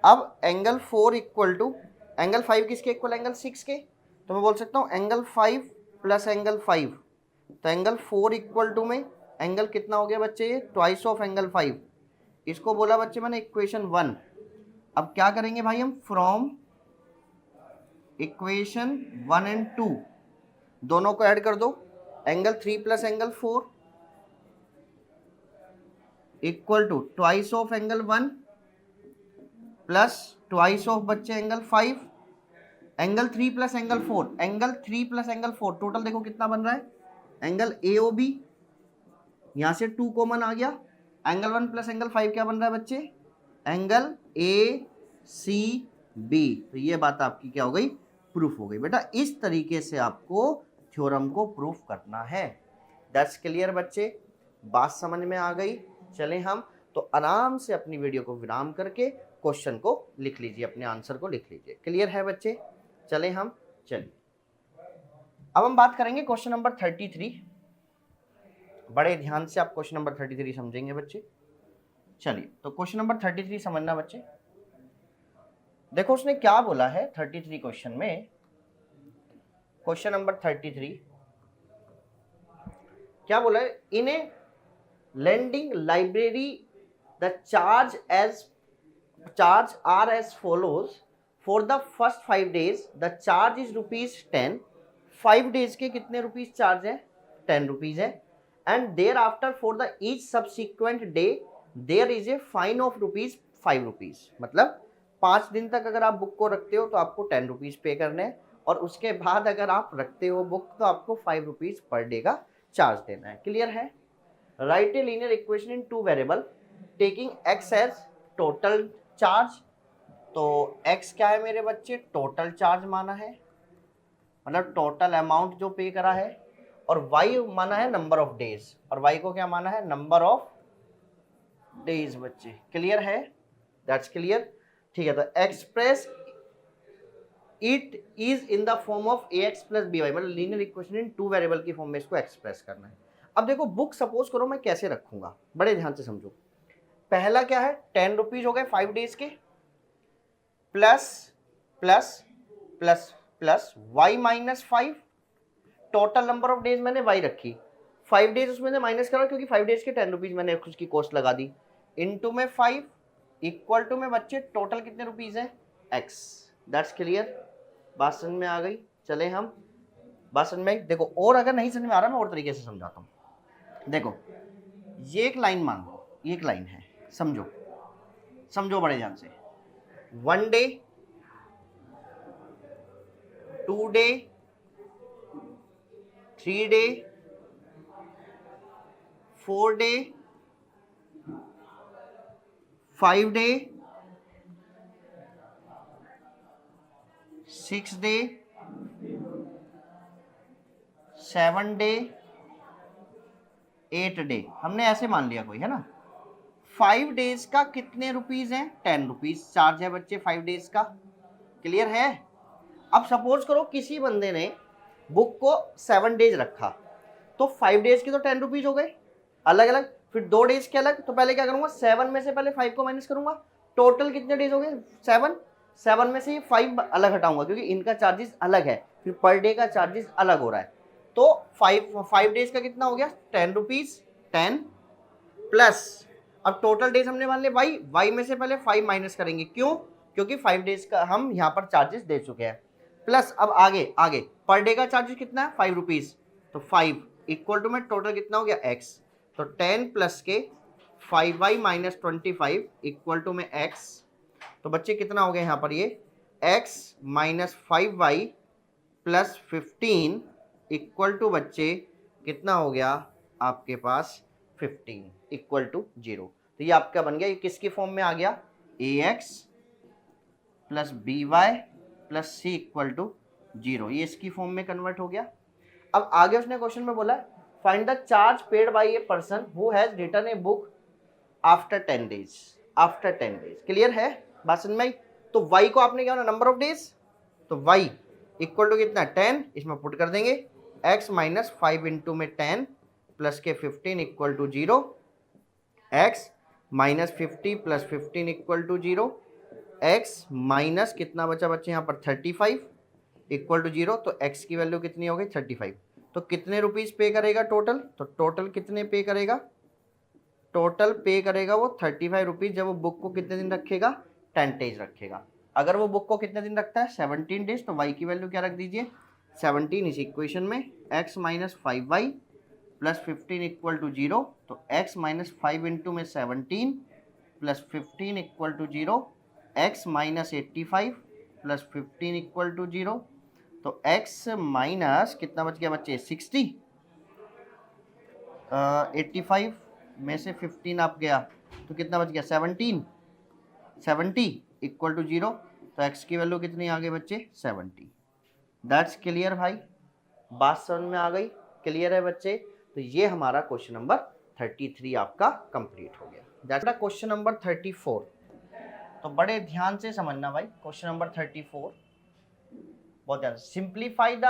अब एंगल 4 इक्वल टू एंगल 5 किसके इक्वल, एंगल 6 के, तो मैं बोल सकता हूँ एंगल 5 प्लस एंगल 5, तो एंगल 4 इक्वल टू में एंगल कितना हो गया बच्चे, ये ट्वाइस ऑफ एंगल 5। इसको बोला बच्चे मैंने इक्वेशन 1। अब क्या करेंगे भाई हम, फ्रॉम इक्वेशन 1 एंड 2 दोनों को ऐड कर दो। Angle 3 plus angle 4 equal to twice of angle 1 plus twice of बच्चे angle 5। Angle 3 plus angle 4, angle 3 plus angle 4 total देखो कितना बन रहा है, एंगल AOB, यहां से 2 कॉमन आ गया। एंगल 1 प्लस एंगल 5 क्या बन रहा है बच्चे, एंगल ACB। तो ये बात आपकी क्या हो गई, प्रूफ हो गई। बेटा इस तरीके से आपको थ्योरम को प्रूफ करना है। दैट्स क्लियर बच्चे, बात समझ में आ गई। चलें हम तो आराम से अपनी वीडियो को विराम करके क्वेश्चन को लिख लीजिए, अपने आंसर को लिख लीजिए। क्लियर है बच्चे, चलें हम, चलिए अब हम बात करेंगे क्वेश्चन नंबर 33। बड़े ध्यान से आप क्वेश्चन नंबर 33 समझेंगे बच्चे। चलिए तो क्वेश्चन नंबर 33 समझना बच्चे। देखो उसने क्या बोला है 33 क्वेश्चन में। क्वेश्चन नंबर 33 क्या बोला है, इन ए lending library the charge are as follows. For the first 5 days the charge is ₹10। 5 days के कितने रुपीज चार्ज है, 10 रुपीज है। And thereafter for the each subsequent day there is a fine of ₹5। मतलब 5 दिन तक अगर आप book को रखते हो तो आपको 10 रुपीज पे करने हैं, और उसके बाद अगर आप रखते हो बुक तो आपको 5 रुपीज पर डे का चार्ज देना है। क्लियर है। Write a linear equation in 2 variable taking x as total charge. तो x क्या है मेरे बच्चे, टोटल चार्ज माना है, मतलब टोटल अमाउंट जो पे करा है, और y माना है नंबर ऑफ डेज, और y को क्या माना है, नंबर ऑफ डेज बच्चे। क्लियर है, दैट्स क्लियर। ठीक है, तो express it is in the form of ax plus by, मतलब लीनियर इक्वेशन इन 2 वेरिएबल की फॉर्म में इसको एक्सप्रेस करना है। अब देखो बुक सपोज करो मैं कैसे रखूंगा, बड़े ध्यान से समझो। पहला क्या है, 10 रुपीज हो गए 5 डेज के, plus plus plus plus y minus 5, total number of days मैंने y रखी, 5 डेज उसमें से माइनस करा क्योंकि 5 डेज के 10 रुपीज मैंने उसकी कॉस्ट लगा दी, इनटू में 5 इक्वल टू में बच्चे टोटल कितने रुपीज है x। दैट्स क्लियर, बात समझ में आ गई। चले हम बात समझ में, देखो और अगर नहीं समझ में आ रहा मैं और तरीके से समझाता हूँ। देखो ये एक लाइन मान लो, ये एक लाइन है, समझो समझो बड़े ध्यान से। 1 day, 2 day, 3 day, 4 day, 5 day, 6 day, 7 day, 8 day, हमने ऐसे मान लिया कोई, है ना। 5 डेज का कितने रुपीज हैं, 10 रुपीज चार्ज है बच्चे 5 डेज का। क्लियर है। अब सपोज करो किसी बंदे ने बुक को 7 डेज रखा, तो 5 डेज के तो 10 रुपीज हो गए अलग अलग, फिर 2 डेज के अलग। तो पहले क्या करूंगा, 7 में से पहले 5 को माइनस करूंगा, टोटल कितने डेज हो गए 7 में से ये 5 अलग हटाऊंगा क्योंकि इनका चार्जेस अलग है, फिर पर डे का चार्जेस अलग हो रहा है। तो 5 डेज का कितना हो गया 10 रुपीज, 10 प्लस, अब टोटल डेज हमने मान लिया y में से पहले 5 माइनस करेंगे, क्यों, क्योंकि 5 डेज का हम यहाँ पर चार्जेस दे चुके हैं, प्लस अब आगे आगे पर डे का चार्जेस कितना है 5 रुपीज, तो 5 इक्वल टू में टोटल कितना हो गया x, तो 10 प्लस के 5y माइनस 25 इक्वल टू में x। तो बच्चे कितना हो गया यहाँ पर, ये x minus 5y plus 15 equal to बच्चे कितना हो गया आपके पास 15 इक्वल टू 0। तो ये आपका बन गया, ये किसकी फॉर्म में आ गया, ax plus by plus c equal to 0, ये इसकी फॉर्म में कन्वर्ट हो गया। अब आगे उसने क्वेश्चन में बोला find the charge paid by a person who has written a book after 10 days, after 10 days. Clear है, बात समझ में आई। तो y को आपने क्या होना, नंबर ऑफ डेज, तो y इक्वल टू कितना 10, इसमें पुट कर देंगे x माइनस 5 इंटू में 10 प्लस के 15 equal to 0, x minus 50 plus 15 equal to 0, x minus कितना बचा बच्चे यहाँ पर 35 इक्वल टू 0, तो x की वैल्यू कितनी हो गई 35। तो कितने रुपीस पे करेगा टोटल, तो टोटल कितने पे करेगा, टोटल पे करेगा वो 35 रुपीज, जब वो बुक को कितने दिन रखेगा, 10 डेज रखेगा। अगर वो बुक को कितने दिन रखता है, 17 डेज, तो y की वैल्यू क्या रख दीजिए, 17 इस इक्वेशन में x minus 5y plus 15 equal to 0, तो x माइनस 5 इंटू में 17 plus 15 equal to 0, x minus 85 plus 15 equal to 0, तो x माइनस कितना बच गया बच्चे, 60, 85 में से 15 आप गया तो कितना बच गया, 17, 70 इक्वल टू 0, तो x की वैल्यू कितनी आ गई बच्चे, 70। दैट्स क्लियर भाई, बात समझ में आ गई, क्लियर है बच्चे। तो ये हमारा क्वेश्चन नंबर 33 आपका कंप्लीट हो गया। That's question number 34। तो बड़े ध्यान से समझना भाई, क्वेश्चन नंबर 34 बहुत ध्यान से, simplify the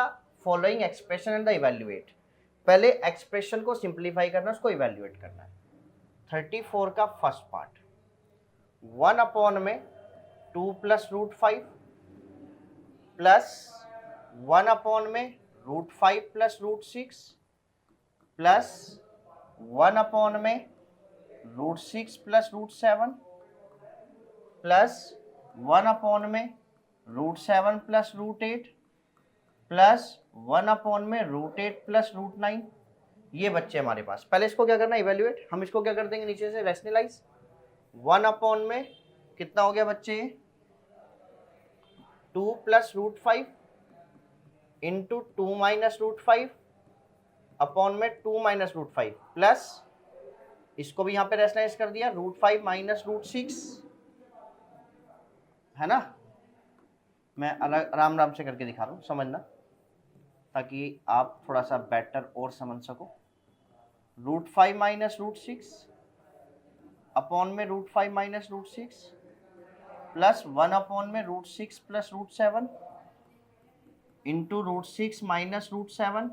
following expression and the evaluate. पहले एक्सप्रेशन को सिंप्लीफाई करना, उसको इवैल्यूएट करना है। 34 का फर्स्ट पार्ट, 1 अपॉन में 2 प्लस रूट 5 प्लस 1 अपॉन में root 5 plus root 6 plus 1 upon में root 6 plus root 7 plus 1 upon में root 7 plus root 8 plus 1 upon में रूट 8 प्लस रूट 9। ये बच्चे हमारे पास, पहले इसको क्या करना है, इवैल्यूएट। हम इसको क्या कर देंगे, नीचे से रैशनलाइज। 1 अपॉन में कितना हो गया बच्चे, 2 plus root 5 into 2 minus root 5 upon में 2 माइनस रूट 5 प्लस इसको भी यहाँ पे रैशनलाइज कर दिया, रूट 5 माइनस रूट 6, है ना। मैं अलग आराम आराम से करके दिखा रहा हूँ, समझना, ताकि आप थोड़ा सा बेटर और समझ सको। रूट 5 माइनस रूट 6 अपॉन में root 5 minus root 6 plus 1 upon में root 6 plus root 7 into root 6 minus root 7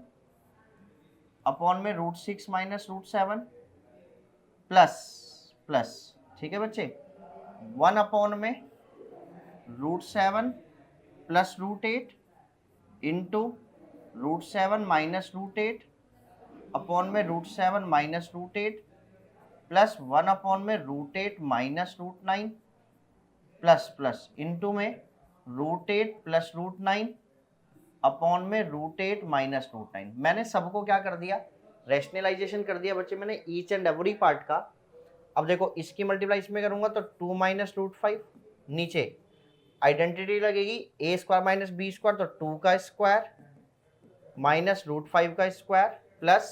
upon में root 6 minus root 7 plus plus, ठीक है बच्चे, 1 अपॉन में root 7 plus root 8 into root 7 minus root 8 upon में root 7 minus root 8 plus 1 upon में root 8 minus root 9 plus plus into में root 8 plus root 9 upon में root 8 minus root 9। मैंने सबको क्या कर दिया, रैशनलाइजेशन कर दिया बच्चे मैंने ईच एंड एवरी पार्ट का। अब देखो इसकी मल्टीप्लाई इसमें करूंगा तो 2 माइनस रूट 5, नीचे आइडेंटिटी लगेगी ए स्क्वायर माइनस बी स्क्वायर, तो 2 का स्क्वायर माइनस रूट 5 का स्क्वायर प्लस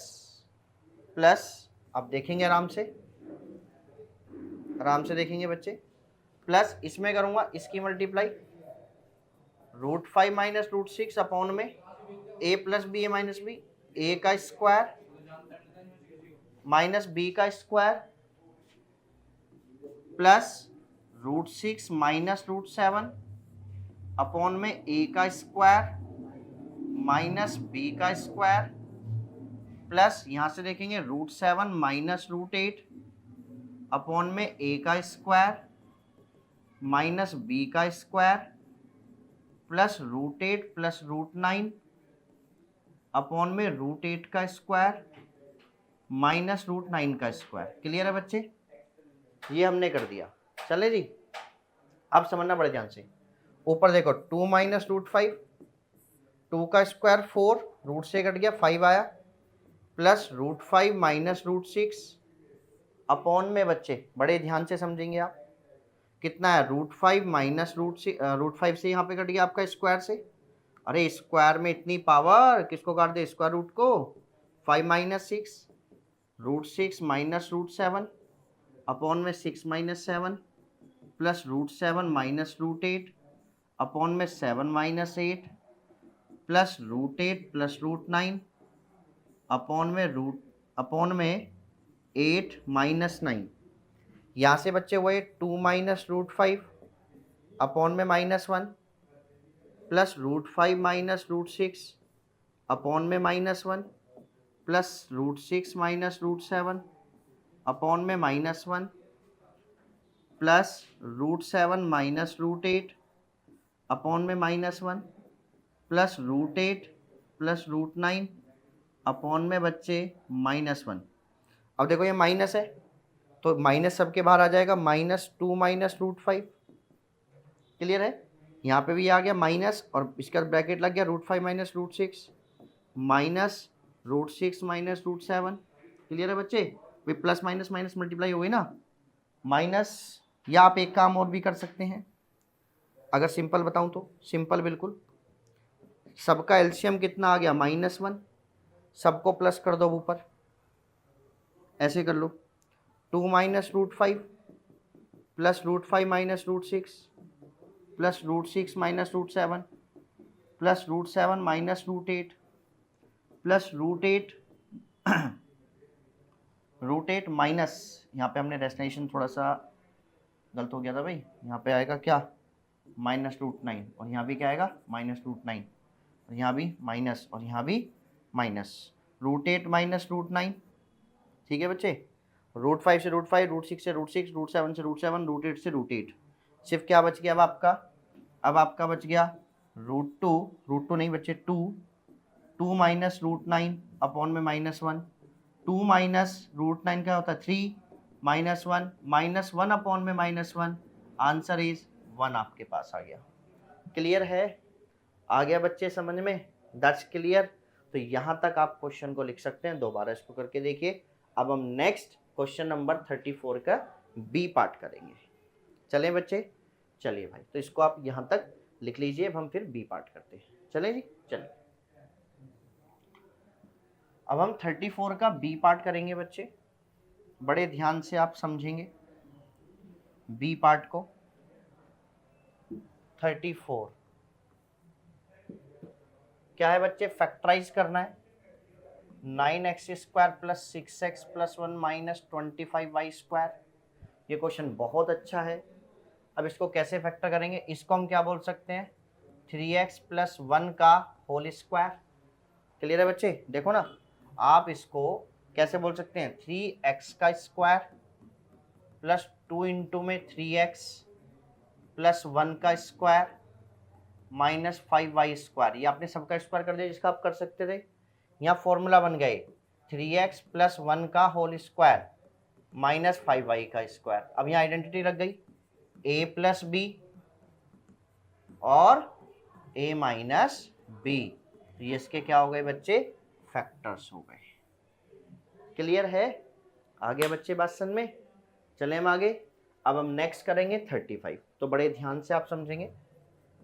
प्लस, अब देखेंगे आराम से देखेंगे बच्चे, प्लस इसमें करूंगा इसकी multiply, root 5 minus root 6 upon में A plus B A minus B, A का स्क्वायर माइनस बी का square plus root 6 minus root 7 upon में ए का स्क्वायर माइनस बी का स्क्वायर प्लस यहां से देखेंगे रूट 7 माइनस रूट 8 अपॉन में ए का स्क्वायर माइनस बी का square plus root 8 plus root 9 upon में रूट 8 का स्क्वायर माइनस रूट 9 का स्क्वायर। क्लियर है बच्चे, ये हमने कर दिया। चले जी, अब समझना बड़े ध्यान से। ऊपर देखो 2 माइनस रूट 5, 2 का स्क्वायर 4, रूट से कट गया 5 आया, plus root 5 minus root 6 upon में बच्चे बड़े ध्यान से समझेंगे आप, कितना है, रूट 5 माइनस रूट 5 से यहाँ पे कट गया आपका स्क्वायर से, अरे स्क्वायर में इतनी पावर, किसको काट दे, स्क्वायर रूट को, 5 minus 6, root 6 minus root 7 upon में 6 minus 7 plus root 7 minus root 8 upon में 7 minus 8 plus root 8 plus root 9 upon में 8 माइनस 9। यहाँ से बच्चे हुए 2 माइनस रूट 5 अपॉन में minus 1 plus root 5 minus root 6 upon में minus 1 plus root 6 minus root 7 upon में minus 1 plus root 7 minus root 8 upon में minus 1 plus root 8 plus root 9 upon में बच्चे -1। अब देखो ये माइनस है तो माइनस सबके बाहर आ जाएगा, -2 माइनस √5। क्लियर है? यहाँ पे भी आ गया माइनस और इसका ब्रैकेट लग गया √5 माइनस √6 माइनस √6 माइनस √7। क्लियर है बच्चे? Way plus minus minus multiply हो गई ना, माइनस। या आप एक काम और भी कर सकते हैं, अगर सिंपल बताऊं तो सिंपल बिल्कुल, सबका एलसीएम कितना आ गया -1, सबको प्लस कर दो ऊपर, ऐसे कर लो 2 minus √5 plus √5 minus √6 plus √6 minus √7 plus √7 minus √8 plus √8 minus, यहाँ पे हमने डेस्टिनेशन थोड़ा सा गलत हो गया था भाई, यहाँ पे आएगा क्या -√9 और यहाँ भी क्या आएगा -√9 और यहाँ भी माइनस और यहाँ भी माइनस, √8 माइनस √9। ठीक है बच्चे? √5 से √5, √6 से √6, √7 से √7, √8 से √8। सिर्फ क्या बच गया अब आपका बच गया √2 नहीं बच्चे 2 माइनस √9 अपॉन में -1, 2 माइनस √9 क्या होता है 3 -1 अपॉन में -1, आंसर इज 1 आपके पास आ गया। क्लियर है? आ गया बच्चे समझ में? That's clear. तो यहाँ तक आप क्वेश्चन को लिख सकते हैं, दोबारा इसको करके देखिए। अब हम नेक्स्ट क्वेश्चन नंबर 34 का बी पार्ट करेंगे। चले बच्चे? चलिए भाई, तो इसको आप यहाँ तक लिख लीजिए, अब हम फिर बी पार्ट करते हैं। चले जी, चलिए। अब हम 34 का बी पार्ट करेंगे बच्चे, बड़े ध्यान से आप समझेंगे बी पार्ट को। 34 क्या है बच्चे? फैक्टराइज करना है। 9x² plus 6x plus 1 minus 25y²। ये क्वेश्चन बहुत अच्छा है। अब इसको कैसे फैक्टर करेंगे? इसको हम क्या बोल सकते हैं 3x प्लस 1 का होल स्क्वायर। क्लियर है बच्चे? देखो ना, आप इसको कैसे बोल सकते हैं 3x का स्क्वायर प्लस 2 इंटू में 3x प्लस 1 का स्क्वायर माइनस 5y²। ये आपने सबका स्क्वायर कर दिया जिसका आप कर सकते थे। यहाँ फॉर्मूला बन गए 3x प्लस 1 का होल स्क्वायर माइनस 5y का स्क्वायर। अब यहाँ आइडेंटिटी लग गई a प्लस बी और a माइनस बी, तो ये इसके क्या हो गए बच्चे? फैक्टर्स हो गए। क्लियर है? आगे बच्चे बात समझ में? चले हम आगे। अब हम नेक्स्ट करेंगे 35। तो बड़े ध्यान से आप समझेंगे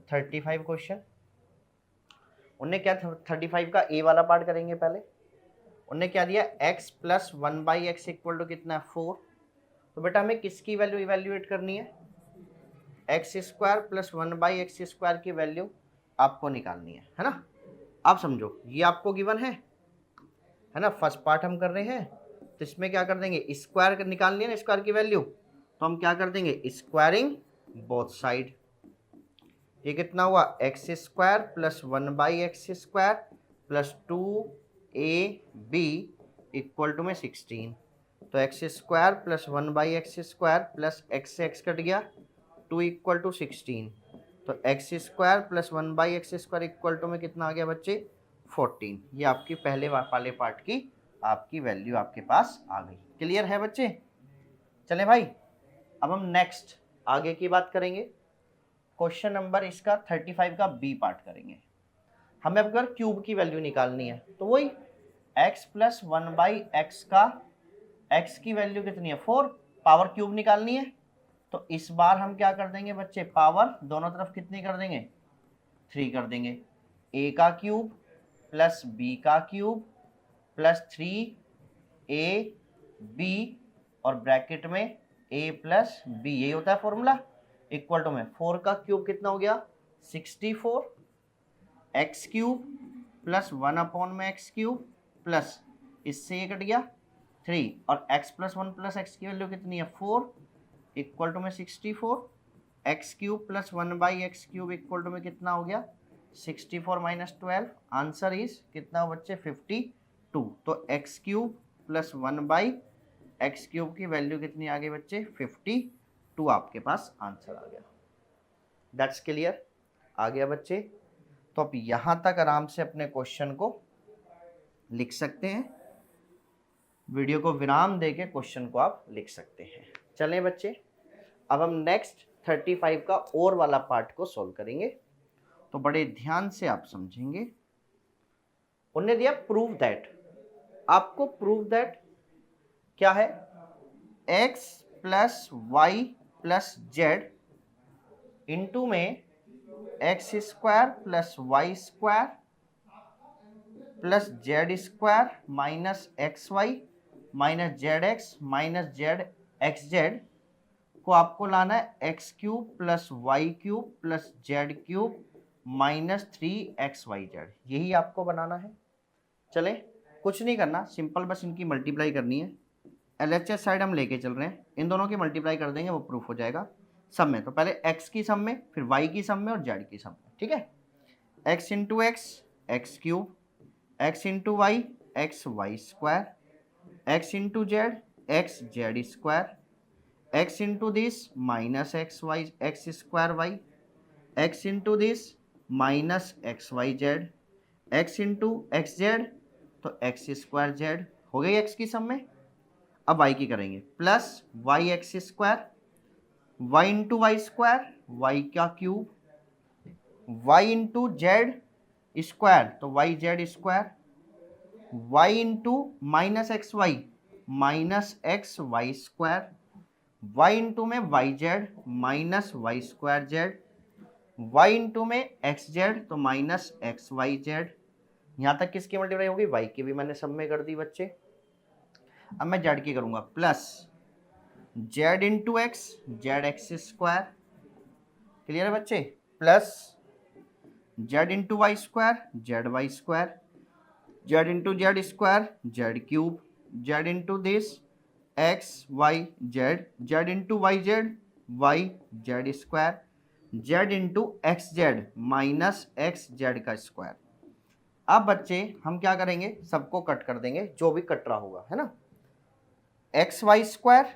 35 क्वेश्चन। उन्हें क्या 35 का ए वाला पार्ट करेंगे पहले। उन्हें क्या दिया x plus 1/x equal to कितना है 4। तो बेटा हमें किसकी वैल्यू इवेल्युएट करनी है? x² प्लस 1/x² की वैल्यू आपको निकालनी है ना? आप समझो ये आपको गिवन है ना? फर्स्ट पार्ट हम कर रहे हैं तो इसमें क्या कर देंगे स्क्वायर निकालनी है ना, स्क्वायर की वैल्यू। तो हम क्या कर देंगे स्क्वायरिंग बोथ साइड। ये कितना हुआ x² plus 1/x² plus 2ab equal to में 16। तो x² plus 1/x² plus x से x कट गया 2 इक्वल टू 16। तो x² plus 1/x² equal to में कितना आ गया बच्चे 14। ये आपकी पहले वाले पार्ट की आपकी वैल्यू आपके पास आ गई। क्लियर है बच्चे? चले भाई, अब हम नेक्स्ट आगे की बात करेंगे। क्वेश्चन नंबर इसका 35 का बी पार्ट करेंगे। हमें अगर क्यूब की वैल्यू निकालनी है तो वही x प्लस 1/x का x की वैल्यू कितनी है 4, पावर क्यूब निकालनी है। तो इस बार हम क्या कर देंगे बच्चे पावर दोनों तरफ कितनी कर देंगे 3 कर देंगे। a का क्यूब प्लस b का क्यूब प्लस 3ab और ब्रैकेट में a प्लस b, यही होता है फॉर्मूला। इक्वल टू में 4 का क्यूब कितना हो गया 64, x क्यूब प्लस 1 अपॉन में x क्यूब प्लस इससे ये कट गया 3 और x प्लस 1 प्लस x की वैल्यू कितनी है 4 इक्वल टू में 64, x cube plus 1/x³ equal to में कितना हो गया 64 माइनस 12। आंसर इज कितना हो बच्चे 52। तो x क्यूब प्लस 1/x³ की वैल्यू कितनी आ गई बच्चे 52 आपके पास आंसर आ गया। That's clear? आ गया बच्चे? तो अब यहाँ तक आराम से अपने क्वेश्चन को लिख सकते हैं, वीडियो को विराम देके क्वेश्चन को आप लिख सकते हैं। चलें बच्चे, अब हम नेक्स्ट 35 का और वाला पार्ट को सॉल्व करेंगे, तो बड़े ध्यान से आप समझेंगे। उन्होंने दिया प्रूव दैट, आपको प्रूव दैट क्या है, x plus y plus Z into में x square plus y square plus z square minus x y minus z x minus z x z को आपको लाना है x cube plus Y cube plus Z cube minus 3xyz, यही आपको बनाना है। चले, कुछ नहीं करना, सिंपल बस इनकी मल्टीप्लाई करनी है। LHS साइड हम लेके चल रहे हैं, इन दोनों की मल्टीप्लाई कर देंगे, वो प्रूफ हो जाएगा सब में। तो पहले x की सम में, फिर y की सम में और z की सम में, ठीक है। x into X X cube, x into Y X Y square, x into Z x Z square, x into this minus x Y x square Y, x into this minus x Y Z, x into X Z तो X square Z हो गई x की सम में। अब y की करेंगे, plus y x square, y into Y square y का cube, y into Z square तो y Z square, y into minus x y minus x Y square, y into में y z minus y square Z, y into में x Z तो minus x Y z. यहां तक किसकी multiply होगी, Y की भी मैंने सब में कर दी बच्चे। अब मैं जेड की करूंगा, plus Z into X Z X square, clear है बच्चे, plus Z into Y square Z Y square, Z into Z square Z cube, Z into this X Y Z, Z into Y Z Y Z square, Z into X Z minus X Z का square. अब बच्चे हम क्या करेंगे, सबको cut कर देंगे जो भी कट रहा होगा, है ना। एक्स वाई स्क्वायर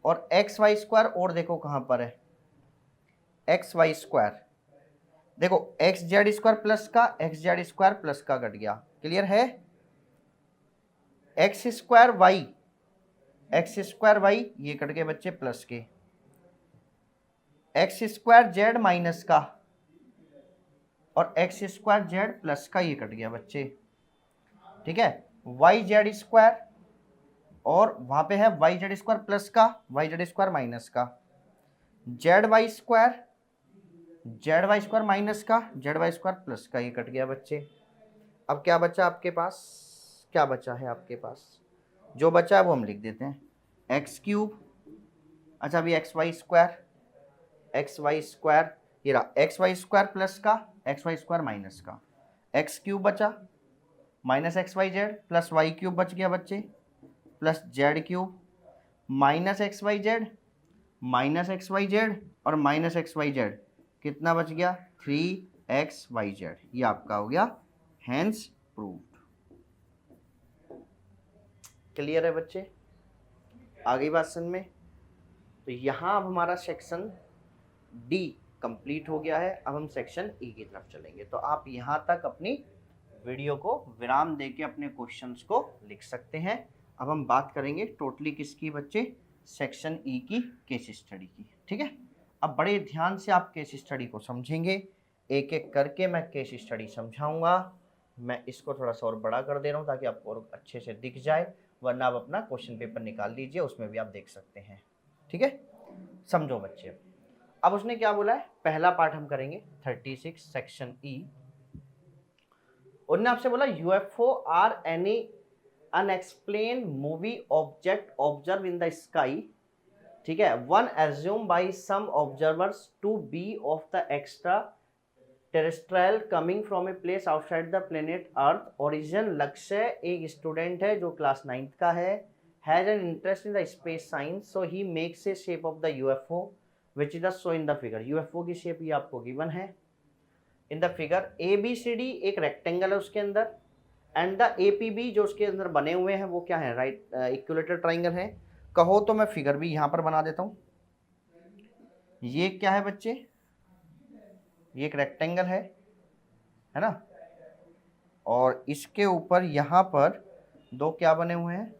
और एक्स वाई स्क्वायर, और देखो कहां पर है एक्स वाई स्क्वायर, देखो एक्स जेड स्क्वायर प्लस का एक्स जेड स्क्वायर प्लस का कट गया, क्लियर है। एक्स स्क्वायर वाई ये कट गए बच्चे प्लस के, एक्स स्क्वायर जेड माइनस का और एक्स स्क्वायर जेड प्लस का ये कट गया बच्चे, ठीक है। वाई जेड स्क्वायर और वहां पे है वाई जेड स्क्वायर प्लस का वाई जेड स्क्वायर माइनस का, जेड वाई स्क्वायर माइनस का जेड वाई स्क्वायर प्लस का, ये कट गया बच्चे। अब क्या बचा आपके पास, क्या बचा है आपके पास, जो बचा है वो हम लिख देते हैं, एक्स क्यूब, अच्छा अभी एक्स वाई स्क्वायर ये रहा, एक्स वाई स्क्वायर प्लस का एक्स वाई स्क्वायर माइनस का, एक्स क्यूब बचा minus x Y Z plus Y cube बच गया बच्चे, plus Z cube minus x Y Z और माइनस एक्स वाई जेड, कितना बच गया 3xyz, ये आपका हो गया हैंस प्रूव्ड। क्लियर है बच्चे, आ गई बात समझ में। तो यहाँ अब हमारा सेक्शन डी कंप्लीट हो गया है, अब हम सेक्शन ई की तरफ चलेंगे। तो आप यहाँ तक अपनी वीडियो को विराम देके अपने क्वेश्चंस को लिख सकते हैं। अब हम बात करेंगे टोटली किसकी बच्चे, सेक्शन ई की केस स्टडी की, ठीक है। अब बड़े ध्यान से आप केस स्टडी को समझेंगे, एक एक करके मैं केस स्टडी समझाऊंगा। मैं इसको थोड़ा सा और बड़ा कर दे रहा हूँ ताकि आपको और अच्छे से दिख जाए, वरना आप अपना क्वेश्चन पेपर निकाल लीजिए, उसमें भी आप देख सकते हैं, ठीक है। समझो बच्चे, अब उसने क्या बोला है, पहला पार्ट हम करेंगे 36 सेक्शन ई। उन्होंने आपसे बोला UFO are any unexplained moving object observed in the sky, ठीक है, one assumed by some observers to be of the extraterrestrial coming from a place outside the planet earth. Origin Lakshya एक student है जो class 9th का है, has an interest in the space science, so he makes a shape of the UFO which is show in the figure. UFO की shape ये आपको given है इन the figure. ABCD एक रेक्टेंगल है उसके अंदर, एंड द APB जो उसके अंदर बने हुए हैं वो क्या है, राइट इक्विलेटरल ट्राइंगल है। कहो तो मैं फिगर भी यहाँ पर बना देता हूँ। ये क्या है बच्चे, ये एक रेक्टेंगल है ना, और इसके ऊपर यहाँ पर दो क्या बने हुए हैं,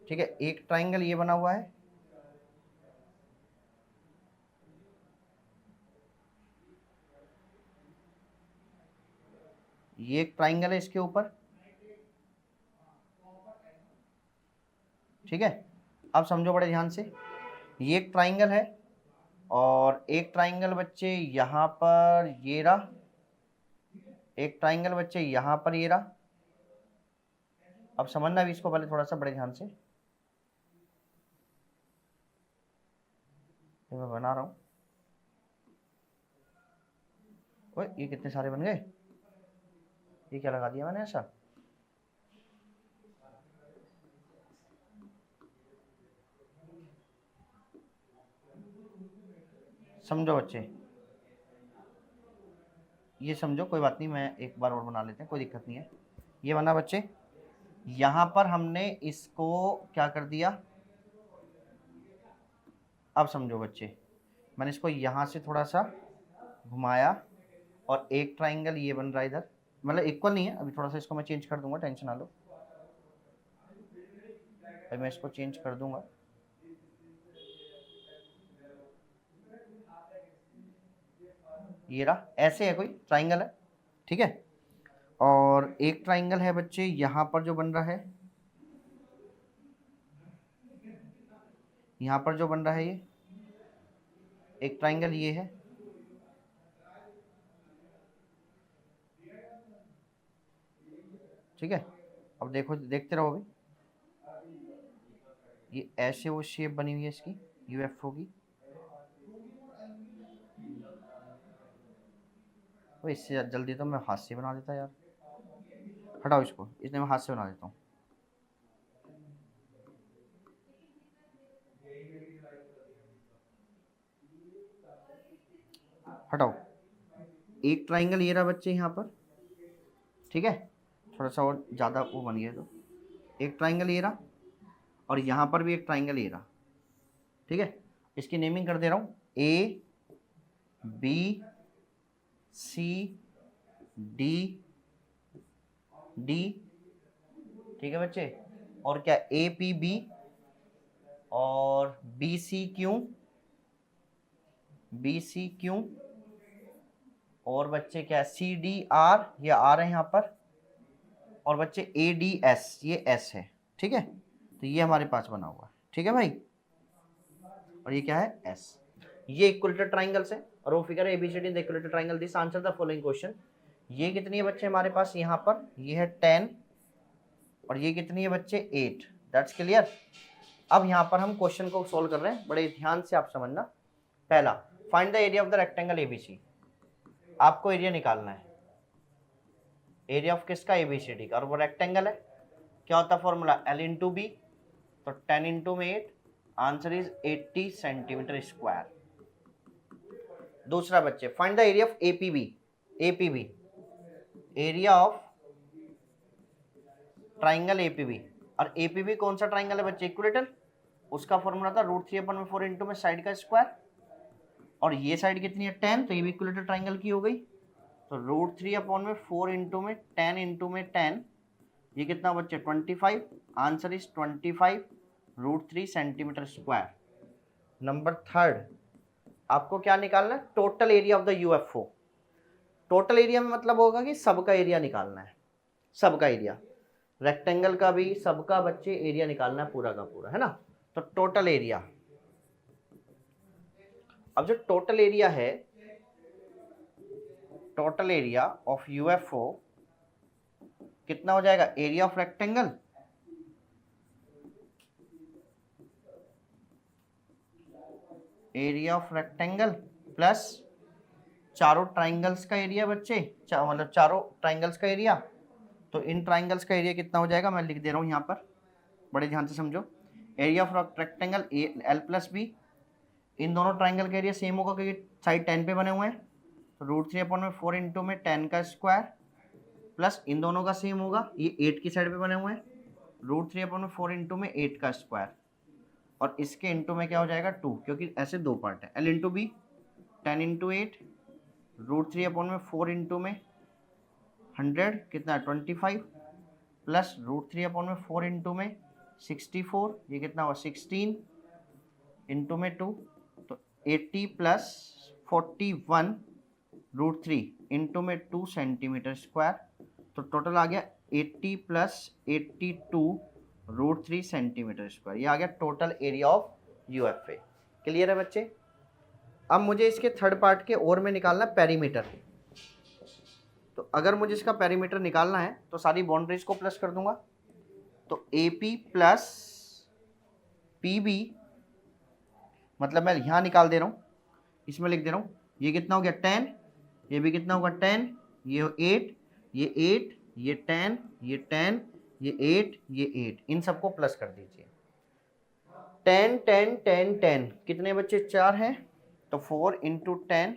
ठीक है, एक ट्राइंगल ये बना हुआ है, ये एक ट्राइंगल है इसके ऊपर, ठीक है। अब समझो बड़े ध्यान से, ये एक ट्राइंगल है और एक ट्राइंगल बच्चे यहाँ पर ये रहा, एक ट्राइंगल बच्चे यहाँ पर ये रहा। अब समझना भी इसको पहले थोड़ा सा बड़े ध्यान से, ये मैं बना रहा हूँ। ओए ये कितने सारे बन गए, ये क्या लगा दिया मैंने ऐसा, समझो बच्चे, ये समझो, कोई बात नहीं, मैं एक बार और बना लेते हैं, कोई दिक्कत नहीं है। ये बना बच्चे, यहाँ पर हमने इसको क्या कर दिया, अब समझो बच्चे, मैंने इसको यहाँ से थोड़ा सा घुमाया और एक ट्राइंगल ये बन रहा है इधर, मतलब इक्वल नहीं है, अभी थोड़ा सा इसको मैं चेंज कर दूंगा, टेंशन ना लो, अभी मैं इसको चेंज कर दूंगा। ये रहा, ऐसे है, कोई ट्राइंगल है, ठीक है। और एक ट्राइंगल है बच्चे यहाँ पर जो बन रहा है, यहाँ पर जो बन रहा है ये एक ट्राइंगल ये है, ठीक है। अब देखो, देखते रहो अभी, ये ऐसे वो शेप बनी हुई है इसकी, यूएफओ की, तो इससे जल्दी तो मैं हाथ से बना देता यार, हटाओ इसको, इसलिए मैं हाथ से बना देता हूँ। हटाओ, एक ट्राइंगल ये रहा बच्चे यहाँ पर, ठीक है, थोड़ा सा और ज़्यादा वो बन गया, तो एक ट्राइंगल ये रहा और यहाँ पर भी एक ट्राइंगल ये रहा, ठीक है। इसकी नेमिंग कर दे रहा हूँ, A B C D D, ठीक है बच्चे, और क्या ए पी बी और बी सी क्यू और बच्चे क्या सी डी आर, ये आर है यहाँ पर, और बच्चे ए डी एस, ये एस है, ठीक है। तो ये हमारे पास बना हुआ है, ठीक है भाई, और ये क्या है एस, ये इक्विलेटरल ट्राइंगल्स है और वो फिगर है ABCD in the equilateral triangle, this answer the following question. ये कितनी है बच्चे हमारे पास यहाँ पर, ये है 10 और ये कितनी है बच्चे 8, दैट्स क्लियर। अब यहाँ पर हम क्वेश्चन को सोल्व कर रहे हैं, बड़े ध्यान से आप समझना। पहला, find the area of the rectangle ABC, आपको एरिया निकालना है, एरिया ऑफ किसका, एबीसीडी का, और वो रेक्टेंगल है, क्या होता है फॉर्मूला, एल इंटू बी, तो 10 इंटू में 8, आंसर इज 80 सेंटीमीटर स्क्वायर। दूसरा बच्चे, find the area of APB, area of triangle APB, और एपीबी कौन सा ट्राइंगल है बच्चे, इक्विलेटरल, उसका फॉर्मूला था √3/4 इंटू में साइड का स्क्वायर, और ये साइड कितनी है 10, तो ये भी इक्विलेटरल ट्राइंगल की हो गई, तो √3/4 इंटू में 10 इंटू में 10, ये कितना बच्चे 25, answer is 25 √3 centimetre square. Number third, आपको क्या निकालना है, total area of the UFO. Total area में मतलब होगा कि सबका एरिया निकालना है, सबका एरिया, रेक्टेंगल का भी, सबका बच्चे एरिया निकालना है पूरा का पूरा, है ना। तो टोटल एरिया, अब जो टोटल एरिया है, टोटल एरिया ऑफ यूएफओ कितना हो जाएगा, एरिया ऑफ रेक्टेंगल प्लस चारों ट्राइंगल्स का एरिया बच्चे, मतलब चारों ट्राइंगल्स का एरिया, तो इन ट्राइंगल्स का एरिया कितना हो जाएगा, मैं लिख दे रहा हूँ यहाँ पर, बड़े ध्यान से समझो, area of rectangle L plus B, इन दोनों ट्राइंगल का एरिया सेम होगा क्योंकि साइड 10 पे बने हुए हैं, तो √3/4 इंटू में 10 का स्क्वायर, प्लस इन दोनों का सेम होगा, ये 8 की साइड पे बने हुए हैं, √3/4 इंटू में 8 का स्क्वायर, और इसके इंटू में क्या हो जाएगा 2, क्योंकि ऐसे दो पार्ट है, L into B 10 into 8 4 into में 100 कितना है 25 प्लस √3/4 इंटू में 64 ये कितना हुआ 16 इंटू में 2 तो 80 प्लस 41 √3 इंटू में 2 सेंटीमीटर स्क्वायर तो टोटल आ गया 80 प्लस 82 √3 सेंटीमीटर स्क्वायर। ये आ गया total area of UEFA. Clear है बच्चे? अब मुझे इसके थर्ड पार्ट के और में निकालना पेरीमीटर। तो अगर मुझे इसका पेरीमीटर निकालना है तो सारी बाउंड्रीज को प्लस कर दूंगा। तो AP प्लस PB मतलब मैं यहाँ निकाल दे रहा हूँ, इसमें लिख दे रहा हूँ ये कितना हो गया 10, ये भी कितना होगा 10, ये 8, ये 8, ये 10, ये 10, ये 8, ये 8, इन सबको प्लस कर दीजिए। 10 10 10 10 कितने बच्चे 4 हैं तो 4 इंटू 10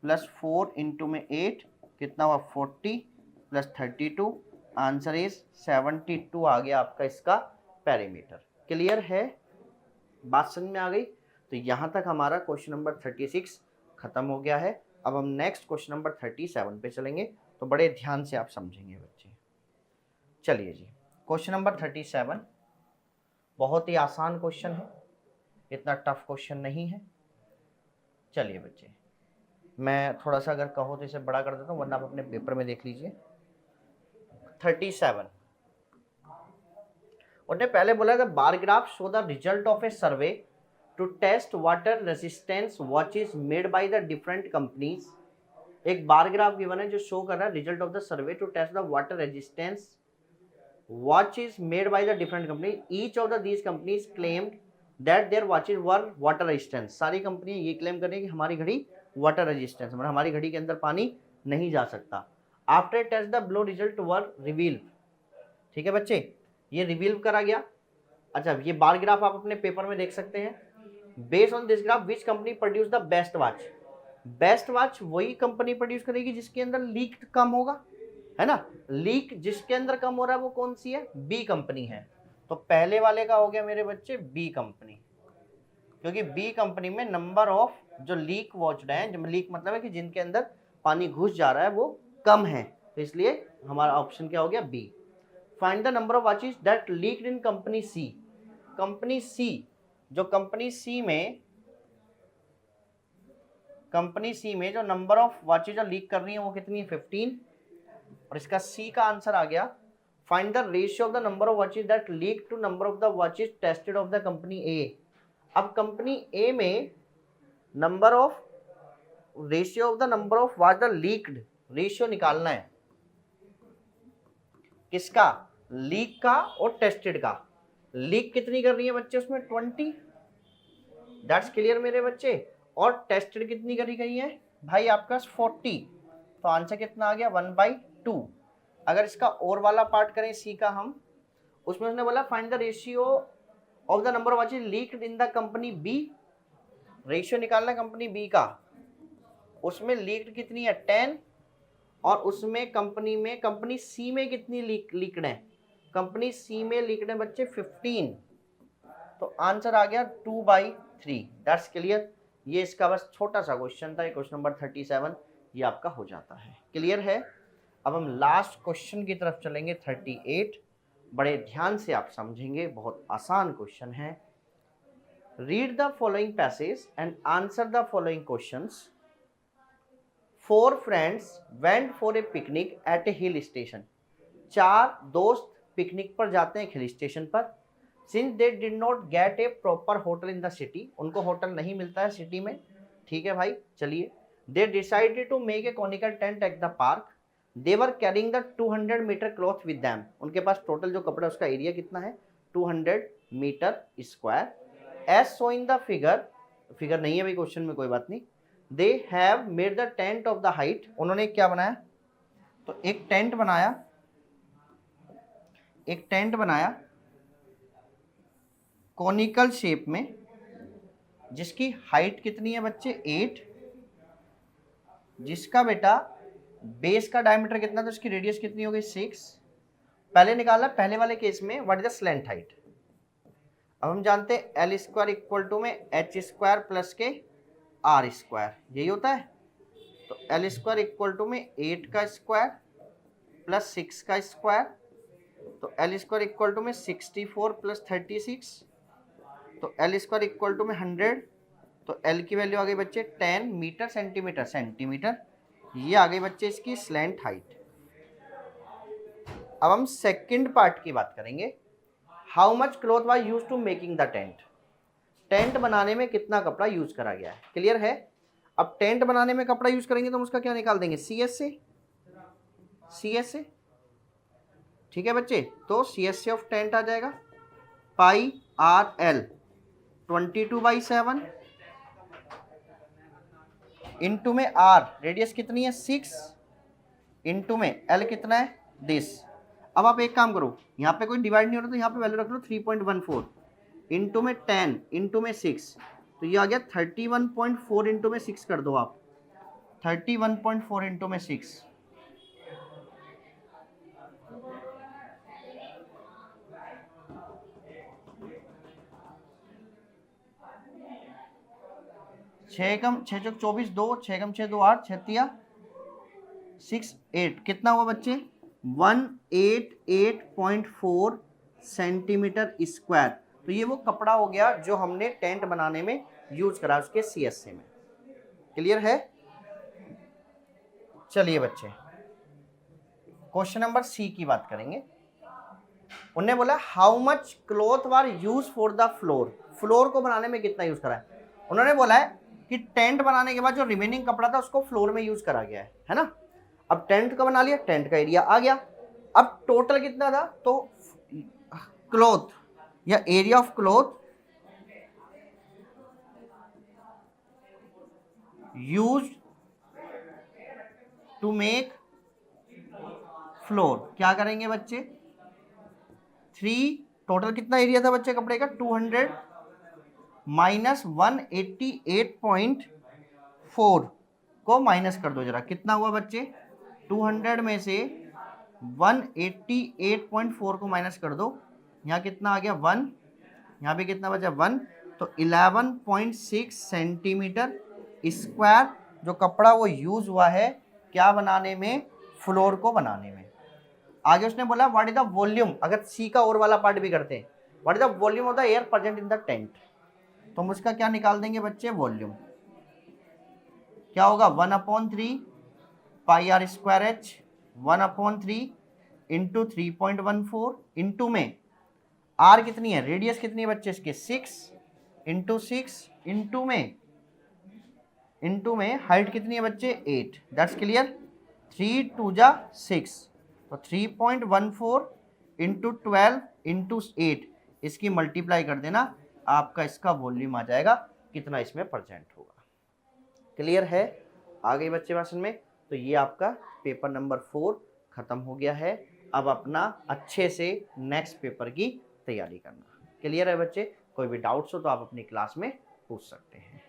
प्लस 4 इंटू में 8 कितना हुआ 40 प्लस 32 आंसर इज 72 आ गया आपका इसका पेरीमीटर। क्लियर है? बात समझ में आ गई? तो यहाँ तक हमारा क्वेश्चन नंबर 36 खत्म हो गया है। अब हम नेक्स्ट क्वेश्चन नंबर 37 पे चलेंगे, तो बड़े ध्यान से आप समझेंगे बच्चे। चलिए जी, क्वेश्चन नंबर 37 बहुत ही आसान क्वेश्चन है, इतना टफ क्वेश्चन नहीं है। चलिए बच्चे, मैं थोड़ा सा अगर कहो तो इसे बड़ा कर देता हूँ, वरना आप अपने पेपर में देख लीजिए। 37 उन्होंने पहले बोला था bar graph show the result of a survey to test water resistance watches made by the different companies. एक बार ग्राफ गिवन है जो शो कर रहा है result of the survey to test the water resistance watches made by the different company. Each of these companies claimed that their watches were water resistant. सारी कंपनियां ये claim कर रही हैं कि हमारी घड़ी वाटर रेजिस्टेंस, मतलब हमारी घड़ी के अंदर पानी नहीं जा सकता। After test the below result were reveal. ठीक है बच्चे, ये रिवील करा गया। अच्छा, ये बार ग्राफ आप अपने पेपर में देख सकते हैं। Based on this graph which company produce the best watch. Best watch वही कंपनी प्रोड्यूस करेगी जिसके अंदर लीक कम होगा, है ना। लीक जिसके अंदर कम हो रहा है वो कौन सी है? बी कंपनी है। तो पहले वाले का हो गया मेरे बच्चे बी कंपनी, क्योंकि बी कंपनी में नंबर ऑफ जो लीक वॉच्ड हैं, जो लीक मतलब है कि जिनके अंदर पानी घुस जा रहा है, वो कम है, तो इसलिए हमारा ऑप्शन क्या हो गया B. Find the number of watches that leaked in company C. Company C, जो कंपनी सी में जो नंबर ऑफ वॉचेज जो लीक कर रही है वो कितनी है 15, और इसका सी का आंसर आ गया find the ratio of the number of watches that leak to number of the watches tested of the company A. अब कंपनी ए में number of ratio of the number of watch the leaked, ratio निकालना है किसका? Leak का और tested का। Leak कितनी कर रही है बच्चे उसमें 20, दैट्स क्लियर मेरे बच्चे। और टेस्टेड कितनी करी गई है भाई आपका 40, तो आंसर कितना आ गया 1/2। अगर इसका और वाला पार्ट करें सी का हम, उसमें उसने बोला find the ratio of the number of watches leaked in the company B. Ratio निकालना कंपनी बी का, उसमें लीक्ड कितनी है 10, और उसमें कंपनी सी में कितनी लीक्ड है? कंपनी सी में लीक्ड है बच्चे 15, तो आंसर आ गया 2/3। That's clear. ये इसका बस छोटा सा क्वेश्चन था, क्वेश्चन नंबर 37 ये आपका हो जाता है। क्लियर है? अब हम लास्ट क्वेश्चन की तरफ चलेंगे 38। बड़े ध्यान से आप समझेंगे, बहुत आसान क्वेश्चन है। Read the following passage and answer the following questions. 4 friends went for a picnic at a hill station. 4 दोस्त पिकनिक पर जाते हैं हिल स्टेशन पर। Since they did not get a proper hotel in the city, उनको hotel नहीं मिलता है city में। ठीक है भाई, चलिए। They decided to make a conical tent at the park. They were carrying the 200 metre cloth with them. उनके पास टोटल जो कपड़ा उसका एरिया कितना है 200 metre square. As so in the figure नहीं है भाई क्वेश्चन में, कोई बात नहीं। They have made the tent of the height. उन्होंने क्या बनाया? तो एक टेंट बनाया कॉनिकल शेप में, जिसकी हाइट कितनी है बच्चे 8, जिसका बेटा बेस का डायमीटर कितना था, उसकी रेडियस कितनी हो गई 6। पहले निकाला, पहले वाले केस में what is the slant height. अब हम जानते हैं L² इक्वल टू में H² प्लस के R², यही होता है। तो एल स्क्वायर इक्वल टू में 8 का स्क्वायर प्लस 6 का स्क्वायर, तो एल स्क्वायर इक्वल टू में 64 प्लस 36, तो एल स्क्वायर इक्वल टू में 100, तो एल की वैल्यू आ गई बच्चे 10 मीटर सेंटीमीटर सेंटीमीटर। ये आ गई बच्चे इसकी स्लैंट हाइट। अब हम सेकंड पार्ट की बात करेंगे। How much cloth was use to making the tent. Tent बनाने में कितना कपड़ा यूज करा गया है, क्लियर है। अब टेंट बनाने में कपड़ा यूज करेंगे तो हम उसका क्या निकाल देंगे, सी एस से, ठीक है बच्चे। तो सी एस से ऑफ टेंट आ जाएगा पाई आर एल 22/7 इंटू में आर रेडियस कितनी है 6 इंटू में एल कितना है दिस। अब आप एक काम करो, यहाँ पे कोई डिवाइड नहीं हो रहा तो यहाँ पे वैल्यू रख लो 3.14 इंटू में 10 इंटू में 6, तो ये आ गया 31.4 इंटू में 6 कर दो आप, 31.4 इंटू में 6, छः कम 6 चौक 24, 2 6 कम 6 2 8 6 6 8, कितना हुआ बच्चे 188.4 सेंटीमीटर स्क्वायर। तो ये वो कपड़ा हो गया जो हमने टेंट बनाने में यूज करा उसके सीएससी में, क्लियर है। चलिए बच्चे क्वेश्चन नंबर सी की बात करेंगे। उन्होंने बोला how much cloth war use for the floor, floor को बनाने में कितना यूज करा है। उन्होंने बोला है कि टेंट बनाने के बाद जो रिमेनिंग कपड़ा था उसको फ्लोर में यूज करा गया है ना। अब टेंट का बना लिया, टेंट का एरिया आ गया। अब टोटल कितना था, तो क्लॉथ या area of cloth use to make floor, क्या करेंगे बच्चे 3, टोटल कितना एरिया था बच्चे कपड़े का 200 माइनस 188.4 को माइनस कर दो जरा, कितना हुआ बच्चे 200 में से 188.4 को माइनस कर दो, यहाँ कितना आ गया 1, यहाँ पे कितना बचा 1, तो 11.6 सेंटीमीटर स्क्वायर जो कपड़ा वो यूज हुआ है क्या बनाने में, फ्लोर को बनाने में। आगे उसने बोला व्हाट इज द वॉल्यूम, अगर सी का और वाला पार्ट भी करते हैं, what is the volume of the air present in the tent, तो हम उसका क्या निकाल देंगे बच्चे वॉल्यूम, क्या होगा 1/3 pi r square h 1/3 into 3.14 into में आर कितनी है, रेडियस कितनी है बच्चे इसके 6 इंटू 6 इंटू में हाइट कितनी है बच्चे 8, दैट्स क्लियर। 3 2 जा 6, तो 3.14 इंटू 12 इंटू 8, इसकी मल्टीप्लाई कर देना, आपका इसका वॉल्यूम आ जाएगा कितना इसमें प्रेजेंट होगा, क्लियर है। आ गई बच्चे भाषण में। तो ये आपका पेपर नंबर 4 खत्म हो गया है। अब अपना अच्छे से नेक्स्ट पेपर की तैयारी करना, क्लियर है बच्चे। कोई भी डाउट्स हो तो आप अपनी क्लास में पूछ सकते हैं।